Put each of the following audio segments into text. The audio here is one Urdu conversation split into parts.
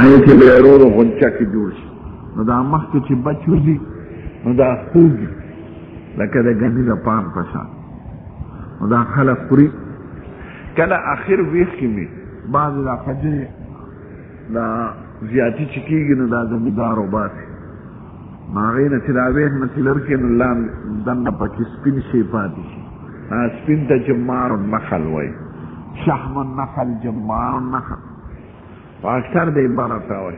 آیا چې به ورو غونچه کې جوړ شي نو دا مخکې چې بچ وځي نو دا خوږي لکه د ګني د پان په شان نو دا خلک خوري کله اخر ویښ کې مې بعضې دا خجرې دا زیاتي چې کېږي نو دا زمیندار وباسي نو هغې نه چې دا ویښ نه چې لر کړي نو لاندې دننه پکې سپین شی پاتې شي سپین ته جمار النخل وایي شحم النخل جمار النخل په اکثر د عبارت وایي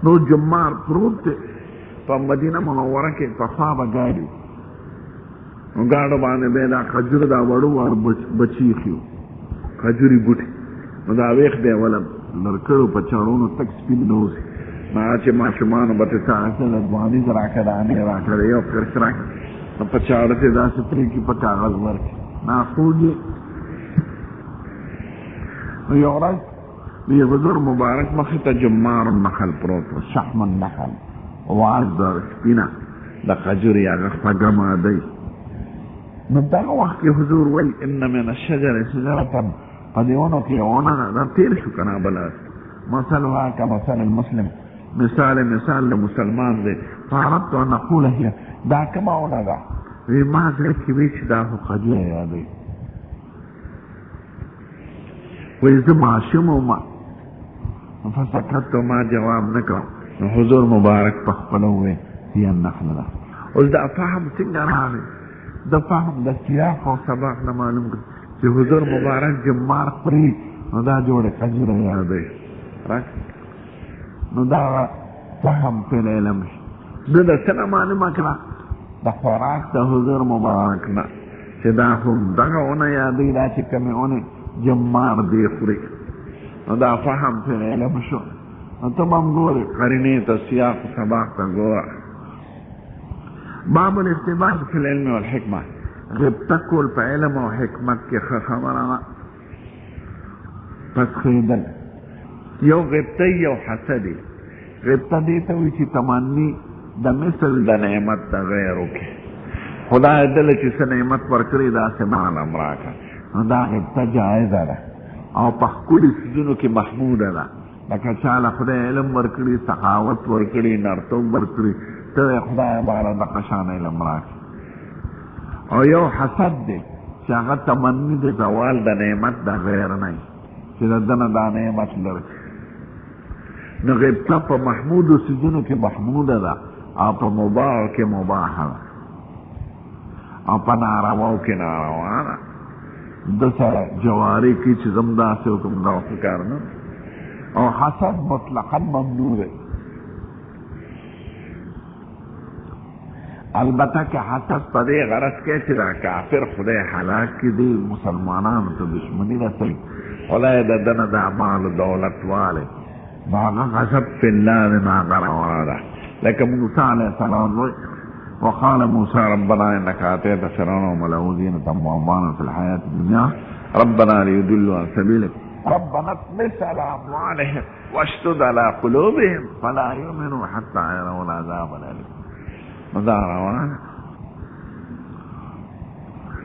نو جمار پروت دی په مدینه منوره کې په خوا به ګاډي نو ګاډو باندې به دا خجور دا وړو ور بچي خيو خجوري بوټي نو دا ویښ دی ولا لرکړو په چاړونو تک سپین نوځي ما چې ماشومان به ته څه د ځواني راکړه نه راکړه یو کرس راکړه نو په چاړه ته داسې پرې کې په کاغذ ورکړي نه خوږي نو یو ورځ د حضور مبارک مخې ته جمار النخل پروت و شحم النخل واز د سپینه د خجورې هغه خوږه ماده نو دغه وخت کې حضور وایي ان من الشجر شجرة په دې ونو کې ونه دا تېر شو که نه بله مثلها کمثل المسلم مثال د مسلمان دی فاردت ان اقول هي دا کومه ونه ده وی ما زړه کې وی چې دا خو خجوره یادوي وی زه ماشوم وم فسکت ما جواب نه کړم نو حضور مبارک په خپله وویل هي النخله ده اوس دا فهم څنګه راغی د فهم د سیاق او سبق نه معلوم کړ چې حضور مبارک جمار خوري نو دا جوړه خجوره یادوي نو دا فهم په علم شي نو د څه نه معلومه کړه د خوراک د حضور مبارک نه چې دا هم دغه ونه یادوي دا چې کومې ونې جمار دی خوري نو دا فهم په علم شو نو ته به هم ګورې قرینې ته سیاق سبق ته ګوره باب الاختباس فی العلم والحکمه غبطه کول په علم او حکمت کې ښه خبره ده پسخېدل یو غبطه یو حسدي غبطه دې ته وایي چې تمني د مثل د نعمت د غیرو کې خدای دله چې څه نعمت ورکړي داسې مال هم راکړه نو دا غبطه جایزه ده او په ښکلي څیزونو کې محموده ده لکه چاله خدای علم ورکړي سخاوت ورکړي نرتوب ورکړي ته خدای بالا دغه شان علم راکړي او یو حسد دی چې هغه تمني د زوال د نعمت د غیر نه چې د دنه دا نعمت لري نو غبطه په محمودو څیزونو کې محموده ده او په مباحو کې مباحه ده او په نارواو کې ناروا ده د سره جواري کې چې زم داسې وکړم دا کار نه او حسد مطلقا ممنوع دی البته که حسد په دې غرض کې چې دا کافر خدای هلاک کړي مسلمانانو ته دشمني رسوي خدای د دنه د اعمال دولت والی نو هغه غضب فی الله دی نو هغه روا ده لکه موسی علیه السلام وایي وقال موسى ربنا انك اتيت فرعون وملئه زينة واموالا في الحياة الدنيا ربنا ليضلوا عن سبيلك ربنا اطمس على اموالهم واشدد على قلوبهم فلا يؤمنوا حتى يروا العذاب الاليم ماذا رواه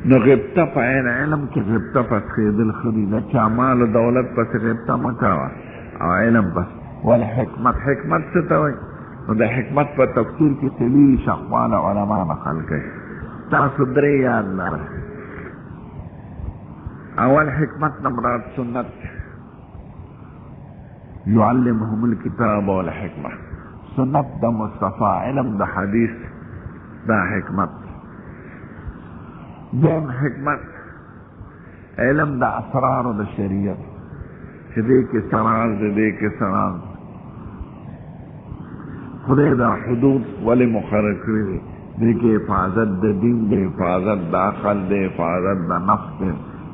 نو غبطه په علم کې غبطه پس خېدل خري د اعمال دولت پس غبطه مکاوه او علم پس والحکمت حکمت څه ته وایي نو د حکمت په تفسیر کې سلی شقوال علما نقل کوي تاسو درې یاد لرئ اول حکمت نمراد سنت يعلمهم الكتاب والحکمه سنت د مصطفی علم د حدیث دا حکمت دیم حکمت علم د اسرار د شریعت چې دې کې سرار دې کې سرار خدای دا حدود ولی مقرر کړی دی دې کې حفاظت د دین د حفاظت د عقل د حفاظت د نفس د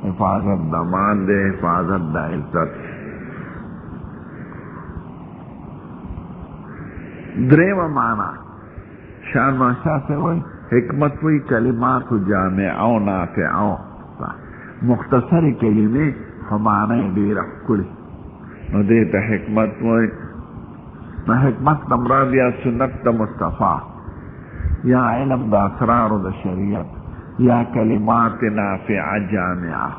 حفاظت د مال د حفاظت د عزت درېمه معنا شان ماشا سے وایي حکمت وایي کلمات جامع او نافع او مختصر کلمې خو معنی ډېره ښکلې نو دې ته حکمت وایي نو حکمت نمراد یا سنت د مصطفی یا علم د اسرار د شریعت یا کلمات نافعه جامعه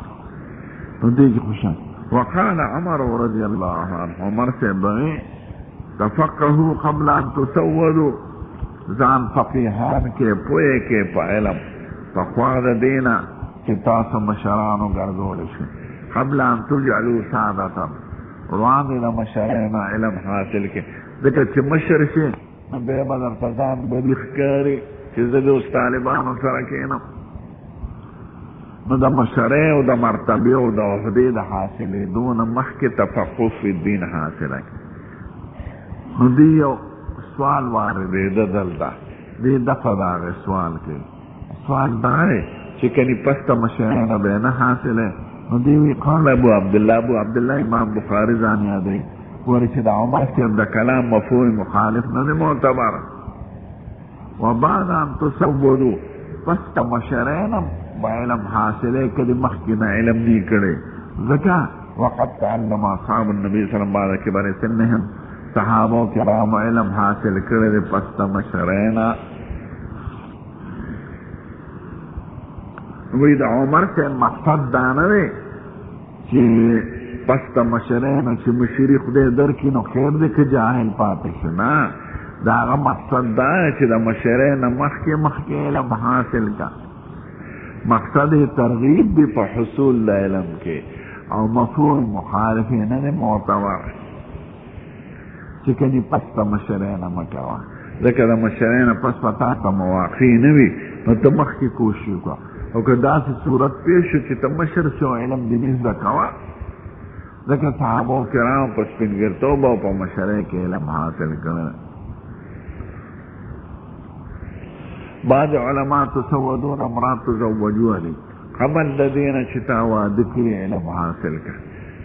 نو دې کې خوشا وقال عمر رضی اللہ عنہ، عمر سے بغی تفقہو قبل ان تسودو، ځان فقیهان کې پوهه کې په علم پخوا د دینا چې تاسو مشرانو ګرځول شي، قبل ان تجعلوا سعادتا، وړاندې د مشرانو علم حاصل کې، ځکه چې مشر شي بیا به درته ځان بدي ښکاري چې زه د اوس طالبانو سره کښېنم. نو د مشرۍ او د مرتبې او د عهدې د حاصلېدو نه مخکې تفقه فی الدین حاصله کړي. نو دی یو سوال واردېده دلته، دې دفعه د هغې سوال کوي. سوال دا دی چې کني پس د مشرۍ نه به نه حاصلې، نو دی وی قال ابو عبدالله امام بخاري ځان یادوي، وایي چې د عمر صاحب د کلام مفهوم مخالف نه دی معتبر. وبعد ان تصودو، پس د مشرۍ نه به علم حاصلې کړي، مخکې نه علم دی کړی، ځکه وقد تعلم اصحاب النبي صلی الله علیه وسلم بعد کبر سنهم، صحابو کرام علم حاصل کړی دی پس د مشرۍ نه. وی د عمر صاحب مقصد دا نه دی چې پس د مشرۍ نه چې مشري خدای درکړي نو خیر دی که جاهل پاتې شي، نه، د هغه مقصد دا دی چې د مشرۍ نه مخکې علم حاصل کا. مقصد ترغیب دی په حصول د علم کې، او مفهوم مخالف نه دی معتبر چې کني پس د مشرۍ نه مه کوه، ځکه د مشرۍ نه پس به تا ته مواقع نه وي، نو ته مخکې کوشش وکړه. او که داسې صورت پیش شو چې ته مشر شو علم دې نه زده کوه، ځکه صحابو کرامو په سپینګرتوب او په مشرۍ کې علم حاصل کړی. بعض علما تسودون امرات تزوجوها دي قبل د دې نه چې تا واده کړي علم حاصل کړه،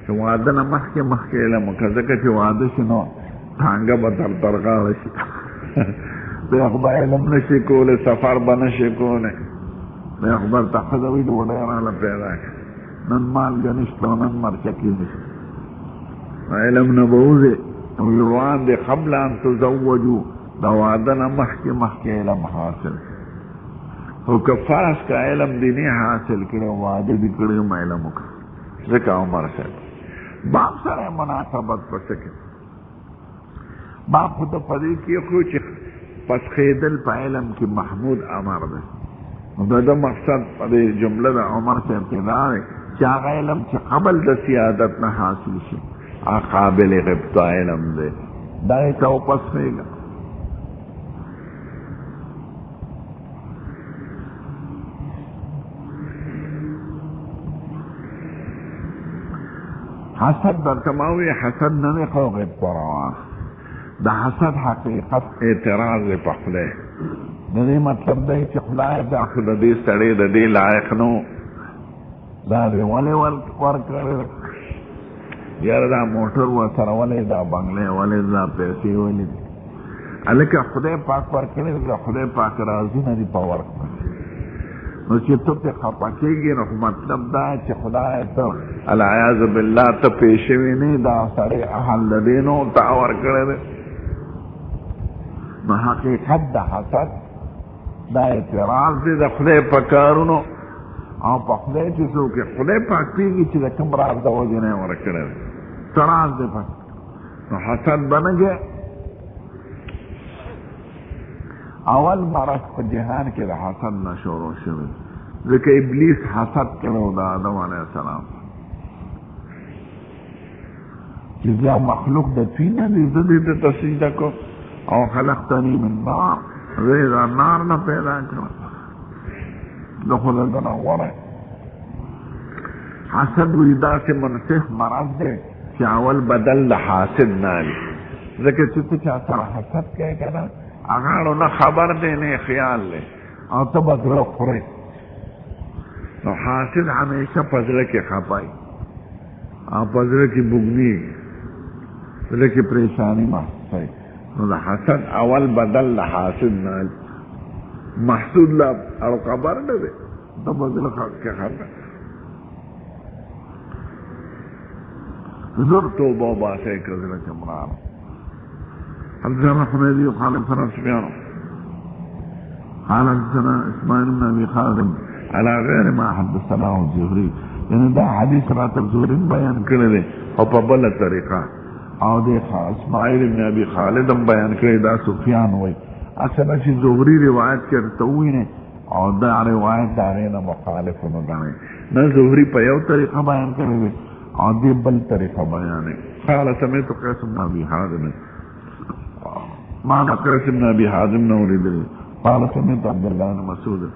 چې واده نه مخکې علم وکړه، ځکه چې واده شي نو ټانګه به در غاړه شي، بیا خو به علم نشي کولی، سفر به نشي کولی، بیا خو به ته ښځه وي ډوډۍ راله پیدا کړه، نن مالګه نشته او نن مرچکي نشته، علم نه به وځې. روان دی قبل ان تزوجو، د واده نه مخکې علم حاصل، او که فرض که علم دی نه حاصل کړی، واده دی کړی هم علم وکړه، ځکه عمر صاحب باب سره مناسبت پسې کې باب خو د پدې کې خو چې پسخېدل په علم کې محمود امر دی. نو د ده مقصد په دې جمله د عمر صاحب کې دا دی چې هغه علم چې قبل د سیادت نه حاصل شي هغه قابل غبطه علم دی، دا یې ته وپسخېږه. حسد در تماوی حسد نه خو غبطه روا، د حسد حقیقت اعتراض په خدای، د دې مطلب دی چې خدای دا خو د دې سړی د دې لایق نو، دا دې ولې ورکړی، یاره دا موټر ورسره ولې، دا بنګلې ولې، دا پیسې ولې، هلکه خدای پاک ورکړی، خدای پاک راضي نه دي په ورکړه. نو چې ته پرې خفه کېږي نو مطلب دا چې خدای ته العیاذ بالله ته پېښ شوي نه، دا سړی اهل د دې نو تا ورکړی دی. نو حقیقت د حسد دا اعتراض دی د خدای په کارونو، او په خدای چې څوک خدای پاک پېږي چې د کوم راز د وجې نه یې ورکړی دی، څه راز دی پس، نو حسد به نه کوې. اول مرض په جهان کې د حسد نه شروع شوی، ځکه ابلیس حسد کړی د آدم علیه السلام چې زه مخلوق د طین نه دی، زه دې ته سجده کوم، او خلقتني من نار، زه یې د نار نه پیدا کړم، زه خو د ده نه غوره. حسد وایي داسې منصف مرض دی چې اول بدل د حاسد نه وي، ځکه چې ته چا سره حسد کوې که نه، هغه نه خبر دی نه خیال دی، او ته به زړه خورې. نو حاسد همیشه په زړه کې خفه او په زړه کې بوږنېږي، زړه کې پریشاني محسوسوي. نو د حسد اول بدل د حاسد نه، محسود لا او خبر نه دی، ته به زړه کې خفه. زر توبه وباسئ که زړه کې مراله. حدثنا حميدي قال حدثنا سفيان قال حدثنا اسماعيل بن ابي خالد على غير ما حدثناه الزهري یعنی دا حدیث راته زورین بیان کړی دی او په بله طریقه او د اسماعیل ابن ابي خالد هم بیان کړی دا سفیان وایي اصله چې زهري روایت کې ورته ووینې او دا روایت د هغې نه مخالف ونه ګڼئ نه زهري په یو طریقه بیان کړی دی او دې بل طریقه بیانوي قال سمعت قیس بن ابي حازم ما د قیس بن ابي حازم نه اورېدلي قال سمعت عبد الله بن مسعود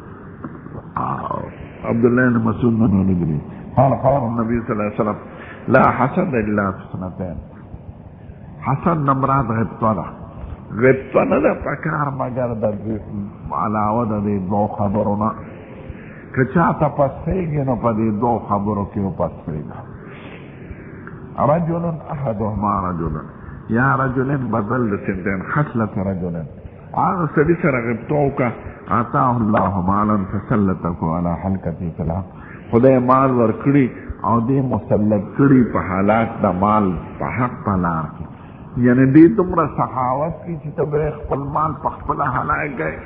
عبد الله بن مسعود نه اورېدلي قال قال النبي صلى الله عليه وسلم لا حسد الا في اثنتين حسد نمراد غبطه ده غبطه نه ده پکار مگر د علاوه د دې دوه خبرو نه که چاته پسېږي نو په دې دوه خبرو کې وپسېږي رجل احدهما رجل یا رجل بدل د سنتين خصلة رجل هغه سړي سره غبطه وکړه آتاه الله مالا فسلطه على حلقته في الحق خدای مال ورکړي او دې مسلط کړي په حالات د مال په حق په لار کې یعنی دې دومره سخاوت کې چې ته به خپل مال په خپله هلاک کړې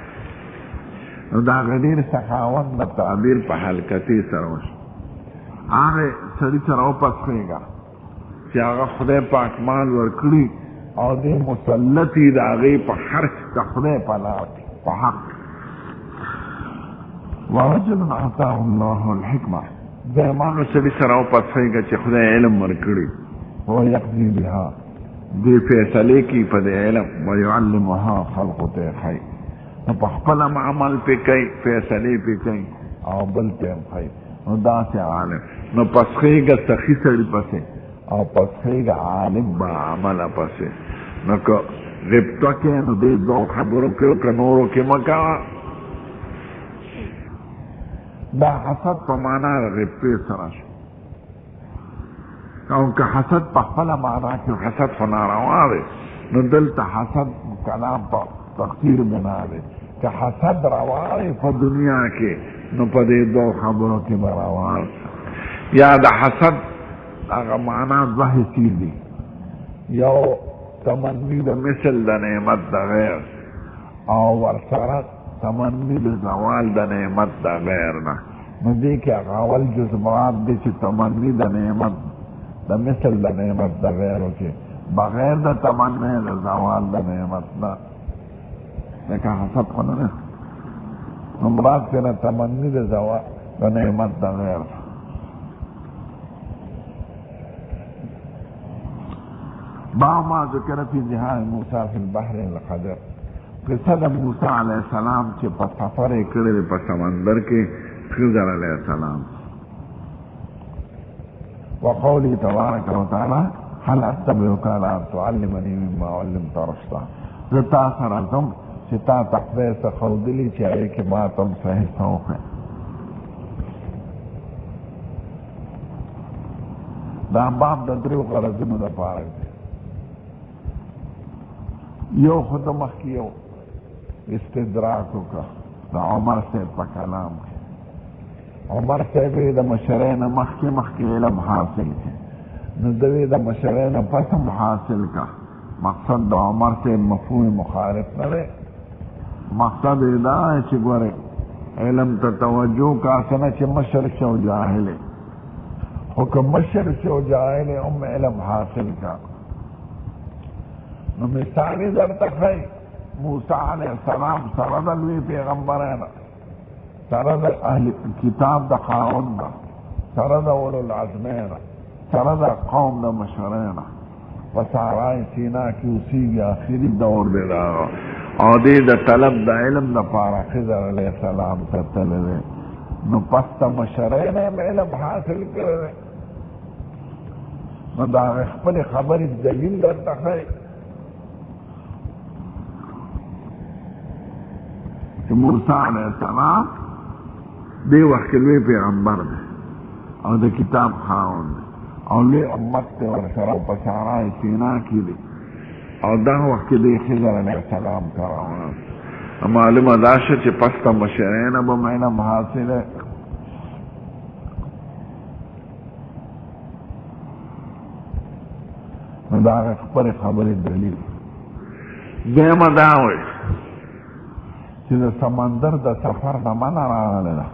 نو د هغه ډېر سخاوت د تعبیر په حلقتې سره وشو هغه سړي سره وپسخېږه چې هغه خدای پاک مال ورکړي او دې مسلط یې د هغې په خرچ د خدای په لار کې په حق ورجل اعطاه الله الحکمه دایمانو سړي سره وپسخېږه چې خدای علم ورکړي هو یقضي بها دې فیصلې کې په دې علم ويعلمها خلقو ته ښایي نو په خپله هم عمل پې کوي فیصلې پې کوي او بل ته هم ښایي نو داسې عالم نو پسخېږه سخي سړي پسې او پسخېږه عالم با عمله پسې نو که غبطه کې نو دې دوه خبرو کې که نورو کې مه کوه دا حسد په معنا د غبطې سره شو او که حسد په خپله معنا کې حسد خو ناروا دی نو دلته حسد کلام په تقدیر بنا دی که حسد روا دی په دنیا کې نو په دې دوه خبرو کې به روا یا د حسد هغه معنا دوه حصې دي یو تمنی د مثل د نعمت د غیر او ورسره تمنی د زوال د نعمت د غیر نه نو دې کې هغه اول جز مراد دی چې تمنی د نعمت د مثل د نعمت د غیرو کې بغیر د تمنی د زوال د نعمت نه لکه حسد خو نه نو مراد ترې نه تمنی د زوال د نعمت د غیر باب ما ذکر فی جهاد موسی فی البحر القدر قصه د موسی علیه السلام چې په سفر یې کړی دی په سمندر کې خضر علیه السلام وقوله تبارک وتعالى هل اتبعك على ان تعلمني مما علمت رشدا زه تا سره ځم چې تا ته خدای څه ښودلي چې هغې کې ما ته هم صحیح څه وښیې دا باب د دریو غرضونو دپاره دی یو خو د مخکې یو استدراک وکړه د عمر صاحب په کلام کې عمر صاحب یې د مشرۍ نه مخکې علم حاصل کړي نو ده یې د مشرۍ نه پس هم حاصل کړه مقصد د عمر صاحب مفهوم مخالف نه دی مقصد یې دا دی چې ګورې علم ته توجه کا څه نه چې مشر شي او جاهل خو که مشر شي او جاهل هم علم حاصل کړه نو مثال یې درته ښایي موسی علیه السلام سره د لوی پیغمبرانو سره د اهل کتاب د خاوند ده سره د اولو العزمینه سره د قوم د مشرانو په صحرای سینا کې اوسېږي آخري دور دی د هغه او دې د طلب د علم دپاره خضر علیه السلام ته تللی دی نو پس د مشرۍ نه یې علم حاصل کړی دی نو د هغې خپلې خبرې دلیل درته ښایي چې موسی علیه السلام دې وخت کې لوی پیغمبر دی او د کتاب خاوند دی او لوی امت دی ورسره په صحرای سینا کې دی او دا وخت کې دی خضر علیه السلام ته راوړل معلومه دا شوه چې پس د مشرۍ نه به م علم حاصله نو د هغې خپلې خبرې دلیل دویمه دا وایي چې د سمندر د سفر نه منع راغلی ده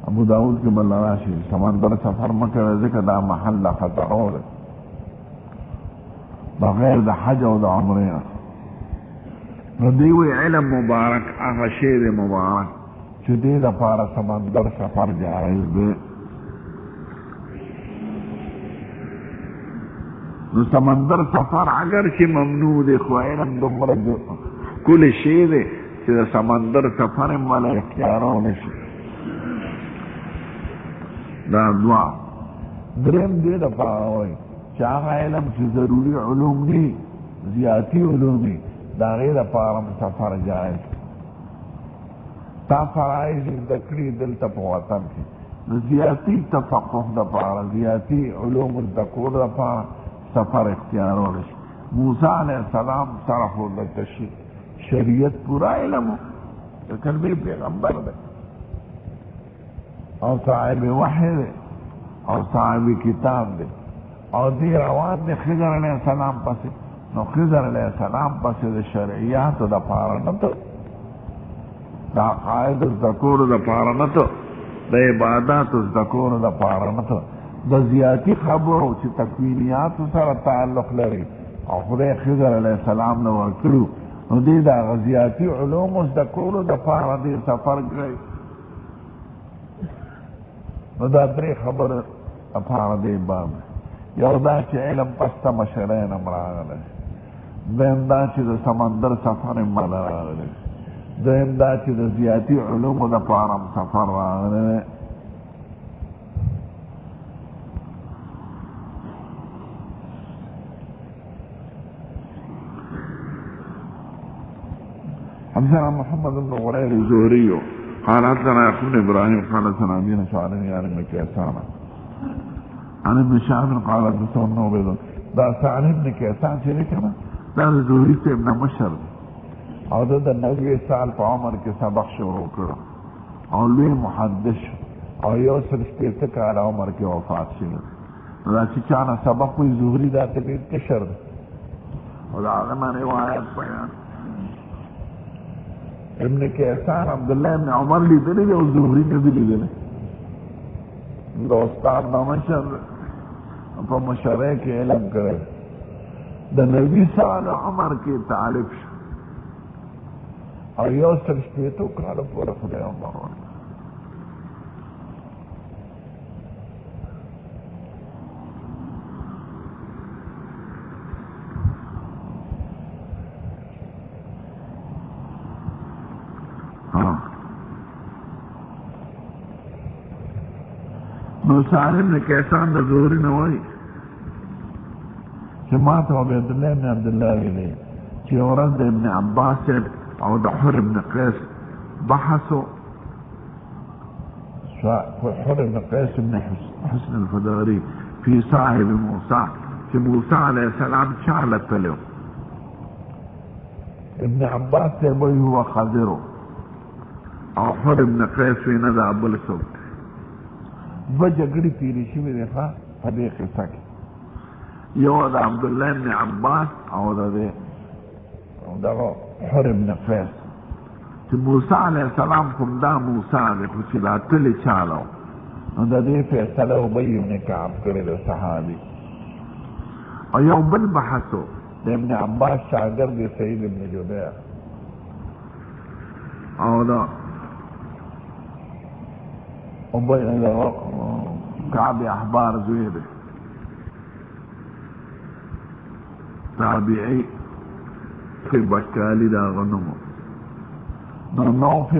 ابو داود کې بل راشي سمندر سفر مکه ځکه دا محل خطر اور بغیر د حج او د عمره نو دی وی علم مبارک هغه شی مبارک چې دې د پاره سمندر سفر جایز دی. نو سمندر سفر اگر چې ممنوع دی خو علم دومره کل شی دی چې د سمندر سفر هم والا اختیارونه شي. دا دعا دریم دې د پاره وایي چې هغه علم چې ضروري علوم دي زیاتی علوم دي دا غیر پاره سفر جایز. تا فرائض ذکری دلته په وطن کې زیاتی تفقه د پاره زیاتی علوم الذکور د پاره سفر اختیارول شي. موسی علیہ السلام طرف د شریعت پورا علم کلمه پیغمبر دی او صاحب وحی دی او صاحب کتاب دی او دی روان دی خضر علیہ السلام پسې. نو خضر علیہ السلام پسې د شرعیات د پاره نه ته دا قاعد الذکور د پاره نه ته د عبادات الذکور د پاره نه ته د زیاتی خبرو چې تکوینیات سره تعلق لري او خدای خضر علیہ السلام نو ورکړو نو دې دا غزیاتی علوم د کولو د پاره دې سفر کوي. نو دا درې خبره لپاره دې باب یو دا چې علم پسته مشرین راغلی، دویم دا چې د سمندر سفر هم راغلی، دویم دا چې د زیاتی علومو د پاره سفر راغلی. حدثنا محمد بن غرير الزهري قال حدثنا يعقوب بن ابراهيم قال حدثنا ابينا شعرني عن ابن كيسان عن ابن شعب قال حدثنا عبيد دا سعد ابن كيسان چې لیکنه دا زهري ته ابن مشر او د نبی سال په عمر کې سبق شروع کړ او لوی محدث او یو سل شپېته کاله عمر کې وفات شو. دا چې چانه سبق وي زهري دا ته ډېر کشر او دا هغه روایت بیان ابن کیسان عبداللہ ابن عمر لیدلی دی او زهری نه دی لیدلی. د استاد نامشر په مشره کې علم کړی د نبی سال عمر کې تعریف شو او یو سل شپېتو کالو پورې خدای عمر ورکړ. نو سعد ابن کیسان د زهري نه وایي چې ما ته عبیدالله ابن عبدالله ویلي چې یوه ورځ د ابن عباس او د حر ابن قیس بحثو حر ابن قیس ابن حسن الفداري في صاحب موسى چې موسی علیه السلام چاله تلو. ابن عباس ته وایي هو خضر او حر ابن قیس وی نه دا بل څوک دوه جګړې تېرې شوې دي په دې قصه کې، یو د عبدالله ابن عباس او دغه حر ابن قیس چې موسی علیه السلام کوم دا موسی دی خو چې دا تلې چاله نو د دې فیصله ابی ابن کعب کړې د صحابي. او یو بل بحث د ابن عباس شاګرد دی سعید ابن جبیر او دا کعب احبار زوی دی تابعی فی بکالی دا غنمو نو فی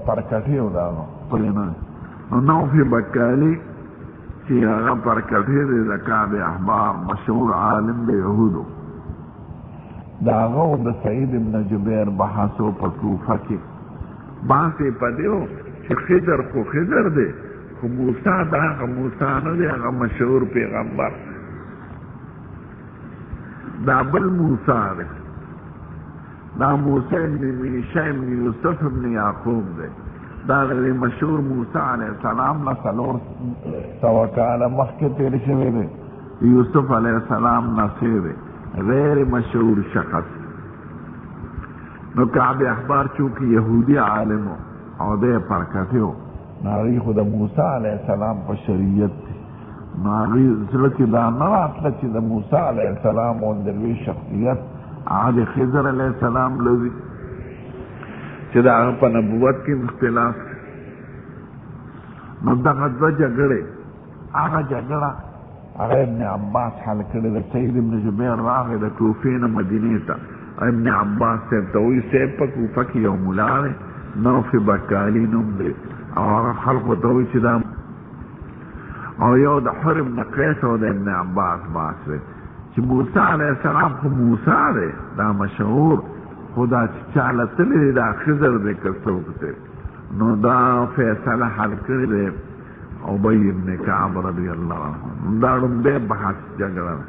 پرکٹیو دا غنمو نو فی بکالی چی اغا پرکٹی دی دا کعب احبار مشهور عالم دی یهودو دا غو دا سعید ابن جبیر بحثو پا کوفہ کی باسی پا دیو چې خضر خو خضر دی خو موسی دا هغه موسی نه دی هغه مشهور پیغمبر دا بل موسی دی دا موسی ابن میشا ابن یوسف ابن یعقوب دی دا غیر مشهور موسی علیہ السلام نه 400 کاله مخکې تیر شوی دی. یوسف علیہ السلام نصیر دی غیر مشهور شخص. نو کعب احبار چونکه یهودی عالمو او دې پرکټیو ناغي خو د موسی علیه السلام په شریعت دی. ناغي زړه کې دا نه راتله چې د موسی علیه السلام غوندې لوی شخصیت هغه د خضر علیه السلام لوي، چې د هغه په نبوت کې اختلاف. نو دغه دوه جګړې، هغه جګړه هغه ابن عباس حل کړې ده. سید ابن جبیر راغی د کوفې نه مدینې ته، ابن عباس صاحب ته وایي صاحب په کوفه کې یو ملا دی نوف بکالي نوم دی، او هغه خلقو ته وایي چې دا او یو د حر ابن قیس او د ابن عباس باس دی چې موسی علیه السلام خو موسی دی دا مشهور، خو دا چې چاله تللی دی دا خضر دی که څوک دی. نو دا فیصله حل کړې دی ابی ابن کعب رضی الله عنه. دا ړومبی بحث جګړه ده،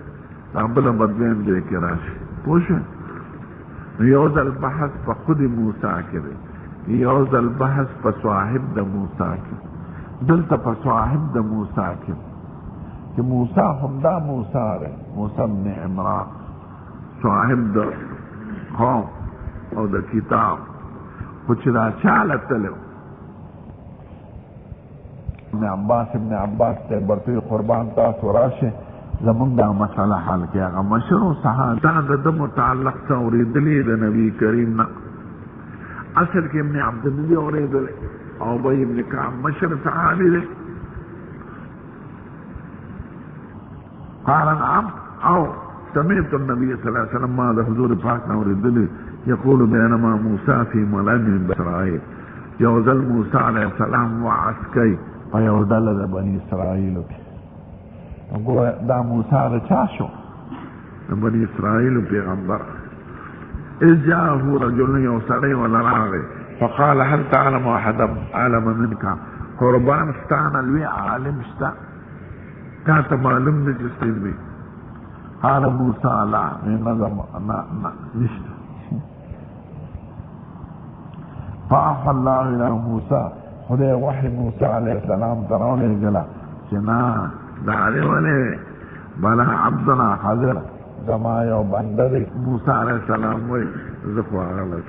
دا بله به دویم ځای کې راشي پوه شوې. یو ځل بحث په خود موسی کې دی، یو ځل بحث په صاحب د موسی کې. دلته په صاحب د موسی کې چې موسی همدا موسی دی، موسی ابن عمران صاحب د قوم او د کتاب، خو چې دا چاله تللی ابن عباس ته برته قربان تاسو راشه زمونږ دا مسله حل کړي. هغه مشهور صحابه دا د متعلق څه اورېدلې د نبي کریم نه، اصل کې ابن عبدالله اورېدلې او ابی ابن کعب مشهور صحابي دی. قال نعم او سمعت النبي صلى الله عليه وسلم ما د حضور پاک نه اورېدلې يقول بينما موسى في ملأ من اسرائيل. یو ځل موسی علیه السلام وعظ کوي په یو ډله د بني اسرائیلو کې. ګوره دا موسی د چا شو؟ د بني اسرائیلو پیغمبر. اذ جاءه رجل یو سړی ولا راغی فقال هل تعلم احد اعلم منك؟ قربان ستانه لوی عالم شته تا ته معلوم دی چې څه دی؟ قال موسی لا نشته. فأوحى الله إلى موسى، خدای وحی موسی علیه السلام ته راولېږله چې نه دا دی ولې بلا عبدنا حاضر زما یو بنده دی. موسی علیه السلام وایي زه خو هغه لږ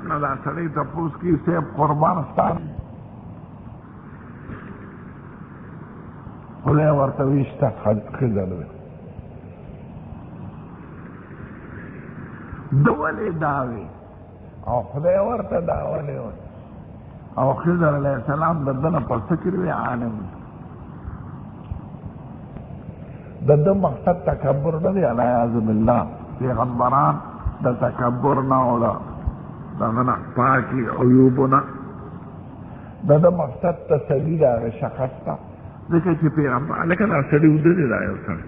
نه دا سړی تپوس کي صاحب قربان ستان خدای ورته وایي شته ښځه دی. ده ولې دا وي او خدای ورته دا ولې وایي او خضر علیه السلام د ده نه په فکر وي عالم. د ده مقصد تکبر نه دی علیاذ بالله. پیغمبران د تکبر نه او دغه نه پاکي عیوبو نه د ده مقصد تسلي د هغې شخص ته. ځکه چې پیغمبر لکه دا سړي وده دی دا یو سړی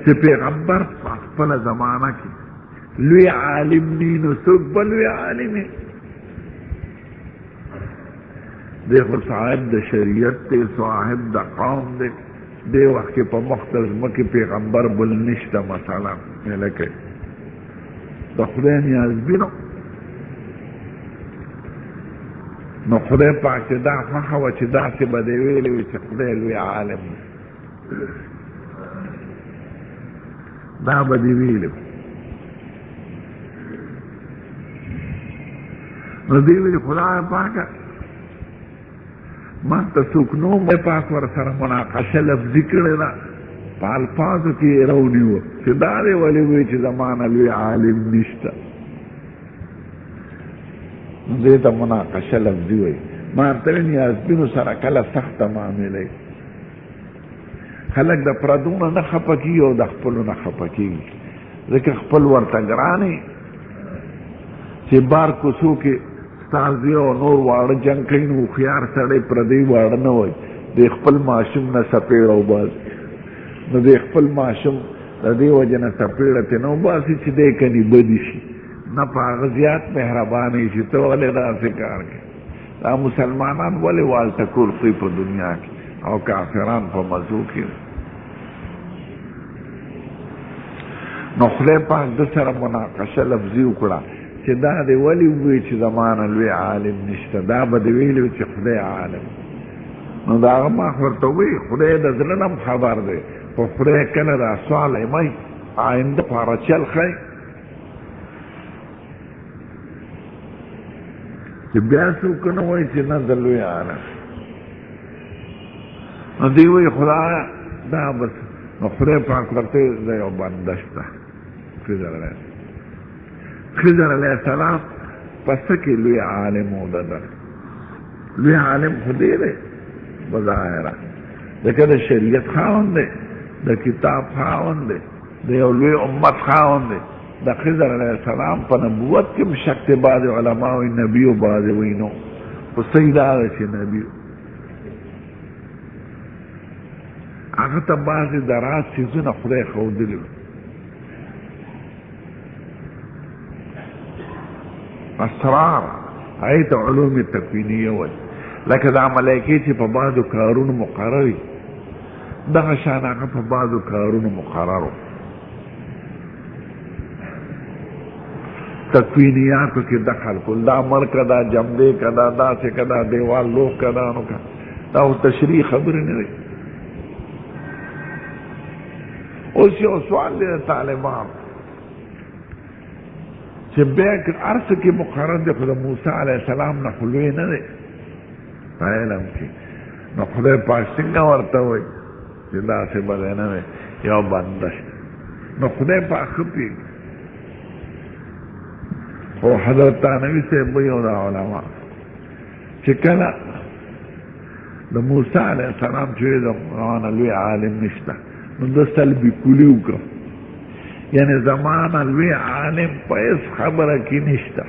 چې پیغمبر په خپله زمانه کې لوی عالم نی نو څوک به لوی عالم یې دی خو صاحب د شریعت دی، صاحب د قوم دی. دی وخت کې په مختلف ځمکې پیغمبر بل نشته مثلا لکه د خدای نیازبینو. نو خدای پاک چې دا خوښه وه چې داسې به دی ویلې وي چې خدای لوی عالم دا به دې ویلې نو دی ویلې خدای پاکه ما ته څوک نو خدای پاک ورسره مناقشه لفظي کړې ده په الفاظو کې یې راونیوه چې دا دی ولې وایي چې زما نه لوی عالم نشته. دې ته مناقشه لفظي وایي. ما ورته ویل نیازبینو سره کله سخته معامله خلک د پردو نه خفه کېږي او د خپلو نه خفه کېږي ځکه خپل ورته ګران چې بار کوڅو کې ستازي او نور واړه جنګ کوي نو هوښیار سړی پردی واړه نه وایي د خپل ماشوم نه څپېړه وباسي. نو د خپل ماشوم د دې وجې نه څپېړه ترې نه وباسي چې دی کني بدي شي نه په هغه زیات مهربانه شي. ته ولې داسې کار کوې؟ دا مسلمانان ولې والته کول خوري په دنیا کې او کافران په مزو کې؟ نو خدای پاک ده سره مناقشه لفظي وکړه چې دا دی ولې ووایي چې زما نه لوی عالم نشته. دا به دې ویلي وي چې خدای عالم. نو د هغه ما ورته وایي خدای د زړه نه خبر دی خو خدای کله دا سوال ایمای آینده پاره چل ښایي چې بیا څوک نه وایي چې نه د لوی عالم. نو دوی وایي خدایه دا بس نو خدای پاک ورته د یو بنده شته خضر علیه السلام پس کې لوی عالم و دده لوی عالم خو دی دی بظاهره دکه د شریعت خاوند دی د کتاب خاوند دی د یو لوی امت خاوند دی د خضر علیه السلام په نبوت کې هم شک دی بعضې علما وایي نبي و بعضې وایي نو خو صحیح دا ده چې نبي هغه ته بعضې د راز څیزونه خدای ښودلي وو اسرار هغې ته علوم تکوینیه وایي لکه دا ملایکې چې په بعضو کارونو مقرري دغه شان هغه په بعضو کارونو مقررو تکوینیاتو کې دخل کول دا مر که دا جمدې که دا داسې که دا دیوال لوح که دا نو که دا خو تشریح خبرې نه دی. اوس یو سوال دی د طالبانو چې بیا هر څه کې مقرر دی خو د موسی علیه السلام نه خو لوی نه دی په علم کې نو خدای پاک څنګه ورته وایي چې داسې به دی نه دی یو بنده شته نو خدای پاک ښه پوهېږي خو حضرت تانوي صاحب وایي او دا علما چې کله د موسی علیه السلام چې د قرآن لوی عالم نشته نو د سلبي کلي وکړه یعنی زمانه لوی عالم په هېڅ خبره کې نشته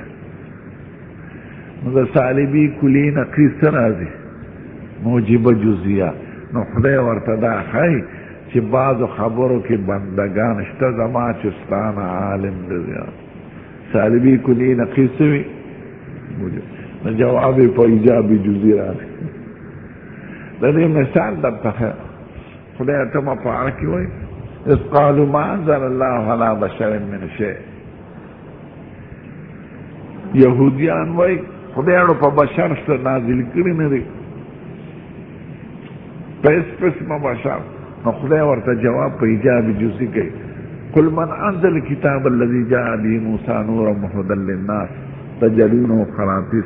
نو د سالبي کلي نه قیس راځي موجبه جزیه نو خدای ورته دا ښایي چې بعضو خبرو کې بندګان شته زما چې ستانه عالم دی سالبي کلي نه قیس وي نو جواب یې په ایجابي جزیه راځي د دې مثال درته خدای ته ما په اړه کې وایي اذ قالوا ما انزل الله على بشر من شيء یهودیان وایي خدایانو په بشر څه نازل کړي نه دي په هېڅ قسمه بشر نو خدای ورته جواب په ایجابي جزي کوي قل من انزل الكتاب الذي جاء به موسى نورا وهدى للناس تجدونه قراطيس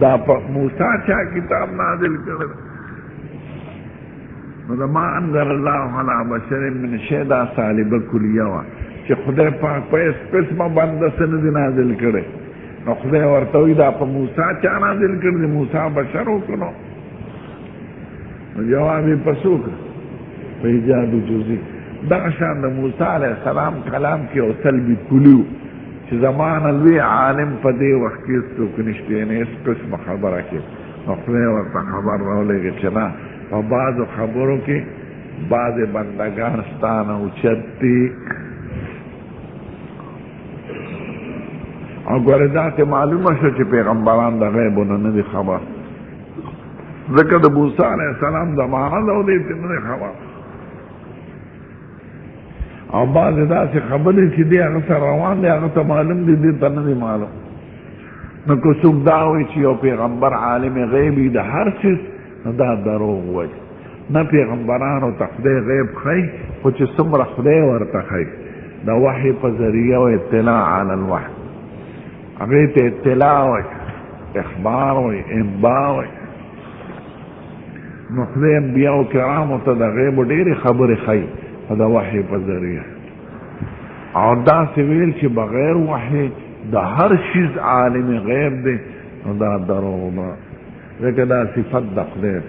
دا په موسی چا کتاب نازل کړی نو دا ما انزل الله على بشر من شيء دا سالبه کلیه وه چې خدای پاک په هېڅ قسمه بنده څه نه دي نازل کړی نو خدای ورته وایي دا په موسی چا نازل کړی دی موسی بشر وکړو نو جواب یې په څه وکړه په ایجابي جزي دغه شان د موسی علیه السلام کلام کې یو سلبي کلي و چې زمانه لوی عالم په دې وخت کې څوک نشته یعنې هېڅ قسمه خبره کې نو خدای ورته خبر راولېږي چې نه په بعضو خبرو کې بعضې بندګان ستا نه اوچت دي او ګورې داسې معلومه شوه چې پیغمبران د غیبونه نه دي خبر ځکه د موسی علیه السلام زمانه ده او دې ته نه دی خبر او بعضې داسې خبرې چې دی هغه سره روان دی هغه ته معلوم دي دې ته نه دی معلوم نو که څوک دا وایي چې یو پیغمبر عالم غیب وي د هر څیز نو دا دروغ وایي نه پیغمبرانو ته خدای غیب ښایي خو چې څومره خدای ورته ښایي د وحي په ذریعه و اطلاع علی الوحي هغې ته اطلاع وایي اخبار وایي انبا وایي نو خدای انبیاء کرامو ته د غیبو ډېرې خبرې ښایي د وحي په ذریعه او داسې ویل چې بغیر وحي د هر شیز عالم غیب دی نو دا دروغ ده ځکه دا صفت د خدای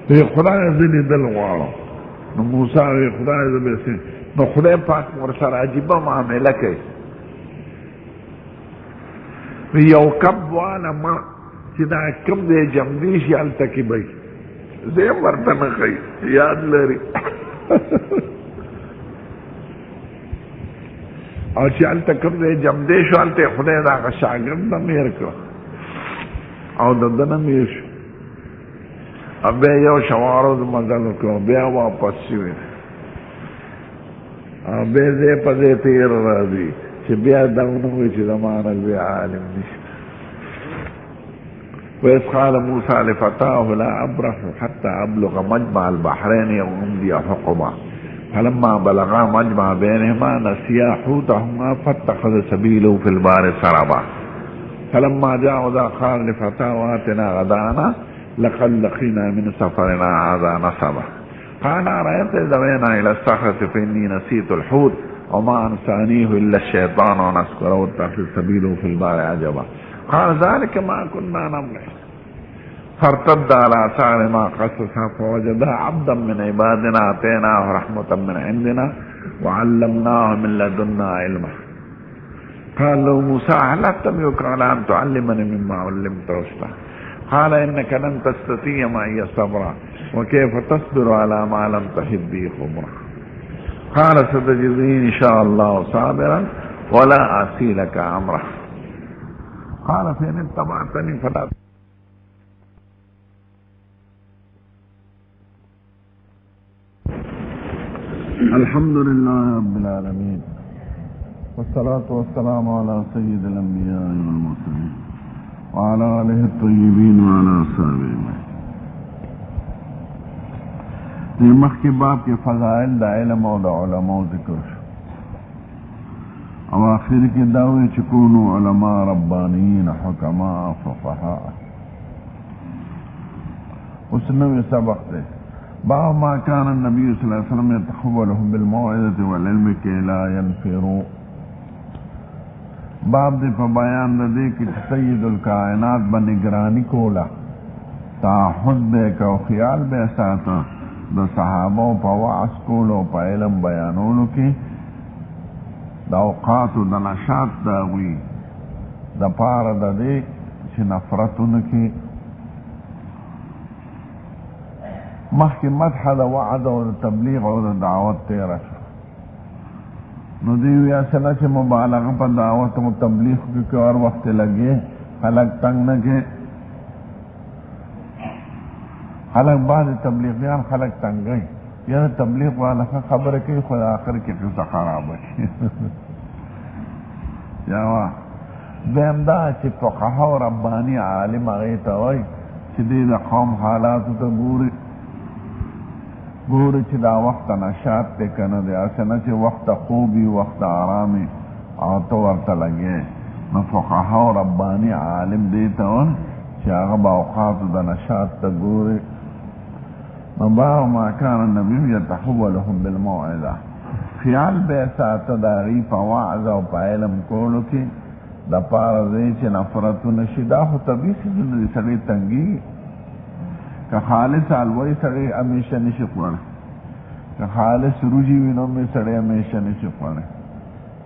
وی خدای زه لیدل غواړم نو موسی وی خدای زه به نو خدای پاک ورسره عجیبه معامله کوي وی یو کب واله ما چې دا کم دی جمدی شي هلته کې به زه یې ورته نه ښایي یاد لري او چې هلته کم دی جمدی شو هلته یې خدای د هغه شاګرد نه میر کړه او د ده نه میر شو او بیا یو شوارو مزل وکړو بیا واپس شوی او بیا ځای په ځای تېر راځي چې بیا دا ونه وایي چې زما نه لوی عالم نشته وإذ قال موسى لفتاه لا أبرح حتى أبلغ مجمع البحرين أو أمضي حقبا فلما بلغا مجمع بينهما نسيا حوتهما فاتخذ سبيله في البحر سربا فلما جاوزا قال لفتاه آتنا غداءنا لقد لقينا من سفرنا هذا نصبا قال أرأيت إذا بينا إلى الصخرة فإني نسيت الحوت وما أنسانيه إلا الشيطان ونذكره واتخذ سبيله في البحر عجبا قال ذلك ما كنا نبغي فارتد على آثارهما قصصا فوجدا عبدا من عبادنا آتيناه رحمة من عندنا وعلمناه من لدنا علما قال له موسى هل أتبعك على أن تعلمني مما علمت رشدا قال إنك لن تستطيع معي صبرا وكيف تصبر على ما لم تحط به خبرا قال ستجدني إن شاء الله صابرا ولا أعصي لك أمرا قال فإن اتبعتني فلا الحمد لله رب العالمين والصلاة والسلام على سيد الأنبياء والمرسلين وعلى آله الطيبين وعلى أصحابه دی مخی باب کے فضائل دا علم و دا علماء ذکر شو او آخر کی داوی چکونو علماء ربانیین حکماء فقهاء اس نوی سبق دے باب ما كان النبي صلى الله عليه وسلم يتحولهم بالموعظة والعلم كي لا ينفروا باب دے پا بیان دے کہ سید الکائنات بنگرانی کولا تعهد بے کا خیال بے ساتا دا صحابو پا وعظ کولو پا علم بیانولو کی دا اوقاتو دا نشاط داوی دا پار دا دے چی نفرتون کی مخی مدح دا وعد و دا تبلیغ و دا دعوت تیرا شو نو دیوی اصلا چی مبالغ پا دعوت و تبلیغ کی اور وقت لگے خلق تنگ نکے خلق بعد تبلیغیان خلق تنگ گئی یا تبلیغ والا خبر کی خود آخر کی قصہ خراب ہے یا واہ دیم دا چی فقہ و ربانی عالم آغیتا ہوئی چی دید قوم حالاتو تا گوری چی دا وقت نشاط تے کنا دے اسنا چی وقت خوبی وقت آرامی آتو ورطا لگے نو فقہ و ربانی عالم دیتا ہون چی آغا با اوقاتو دا نشاط تا گوری باب ما كان النبي يتحولهم بالموعظة خیال بے ساتا دا غیب وعظ و پا علم کولو کی دا پارا زیچ نفرتو نشدا خو طبیعی سیزن دی سڑی تنگی که خالص علوی سڑی امیشہ نشی خوڑے که خالص روجی وینو میں سڑی امیشہ نشی خوڑے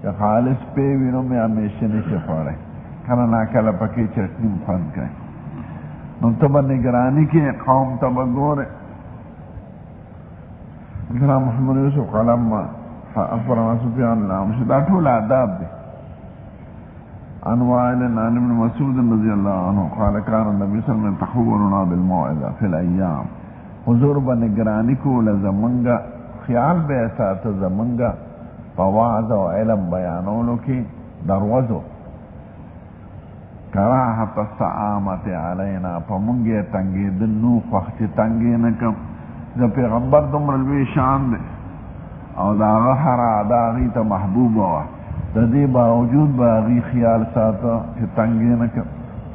که خالص پی وینو میں امیشہ نشی خوڑے کنا ناکل پکی چٹنیم فند کئی نو تبا نگرانی کی قوم تبا گورے مثلا محمد یوسف قلم اخبرنا سفیان العامش دا طول عذاب دی عن وائل عن ابن مسعود رضی اللہ عنہ قال كان النبي صلى الله عليه وسلم تحولنا بالموعظة في الايام حضور بنگرانی کو لزمنگا خیال بے ساتھ زمنگا پواعظ و علم بیانولو کی دروازو کراحت السعامت علینا پمونگی تنگی دنو خوخچی تنگی نکم دا پیغمبر دمرلوی شان دے او دا غحر آداغی تا محبوب ہوا دا دی باوجود باغی خیال ساتا چی تنگی نکم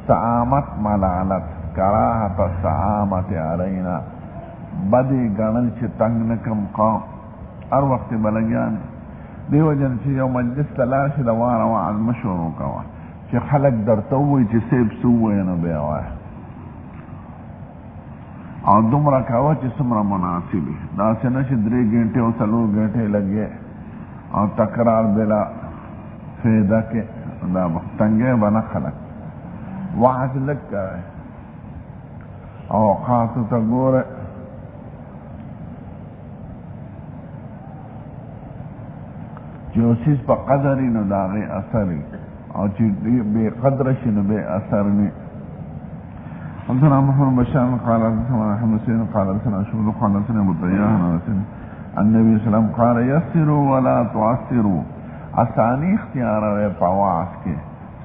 سعامت ملالت کراحت السعامت علینا بدی گنل چی تنگ نکم قوم ار وقت بلگیانی دیو جن چی یو مجلس تلاشی دوارا وعد مشورو کوا چی خلق در تووی چی سیب سووی نبی آوائی او دمرا کوا چی سمرا مناسبی دا سنش 3 گھنٹے و 4 گھنٹے لگے او تکرار بلا فیدہ کے دا تنگے بنا خلق وعد لگ کرے او خاصو تا گورے جو سیز پا قدری نو داغی اثری او چی بے قدرشی نو بے اثر نی حدثنا محمد بشار قال حدثنا محمد سين قال حدثنا شعبة قال حدثنا ابو طياح النبي صلى الله عليه وسلم قال يسروا ولا تعسروا آسانی اختیار ہے پواس کے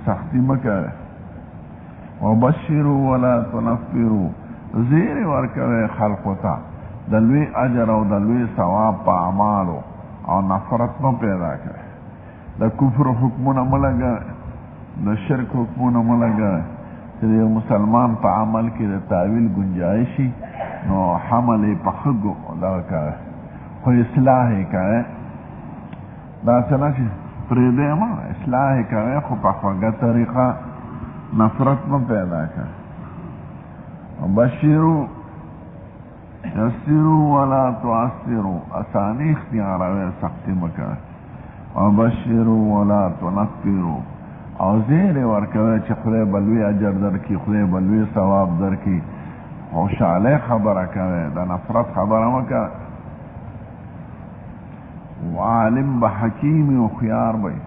سختی مکر وبشروا ولا تنفروا زیر ورکر خلقتا دلوی اجر او دلوی ثواب په اعمالو او نفرت نو پیدا کړي. د کفر حکمونه ملګا، د شرک حکمونه ملګا، چې یو مسلمان په عمل کې د تعویل گنجائشي نو حمل په خګو دا کوي، خو اصلاح کوي. دا څنګه چې پرې دې ما اصلاح کوي خو په خوږه طریقه، نفرت نو پیدا کړي. بشیرو یسروا ولا تعسروا، اسانی اختیار او سختی مکه. وبشروا ولا تنفروا، او زیر ورکوي چې خدای بلوي اجر درکړي، خدای بلوي ثواب درکړي. خوشاله خبره کوي، د نفرت خبره مکه. وعالم بحکیم او خيار وي.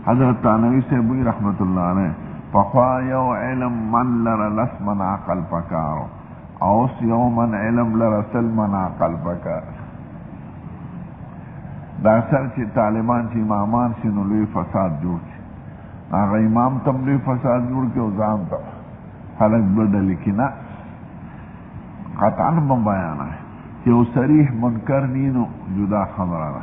حضرت تانوی صاحب رحمت الله علیه پخوا یو علم من لره لسمن عقل پکارو، اوس یو من علم لره سلمن عقل پکار. دا اکثر چې طالبان چې امامان شي نو لوی فساد جوړ شي، هغه امام تم لوی فساد جوړ کړي او ځان ته خلک بدل کړي. نه، قطعا به بیانه چې یو صریح منکر نینو جدا خبره ده.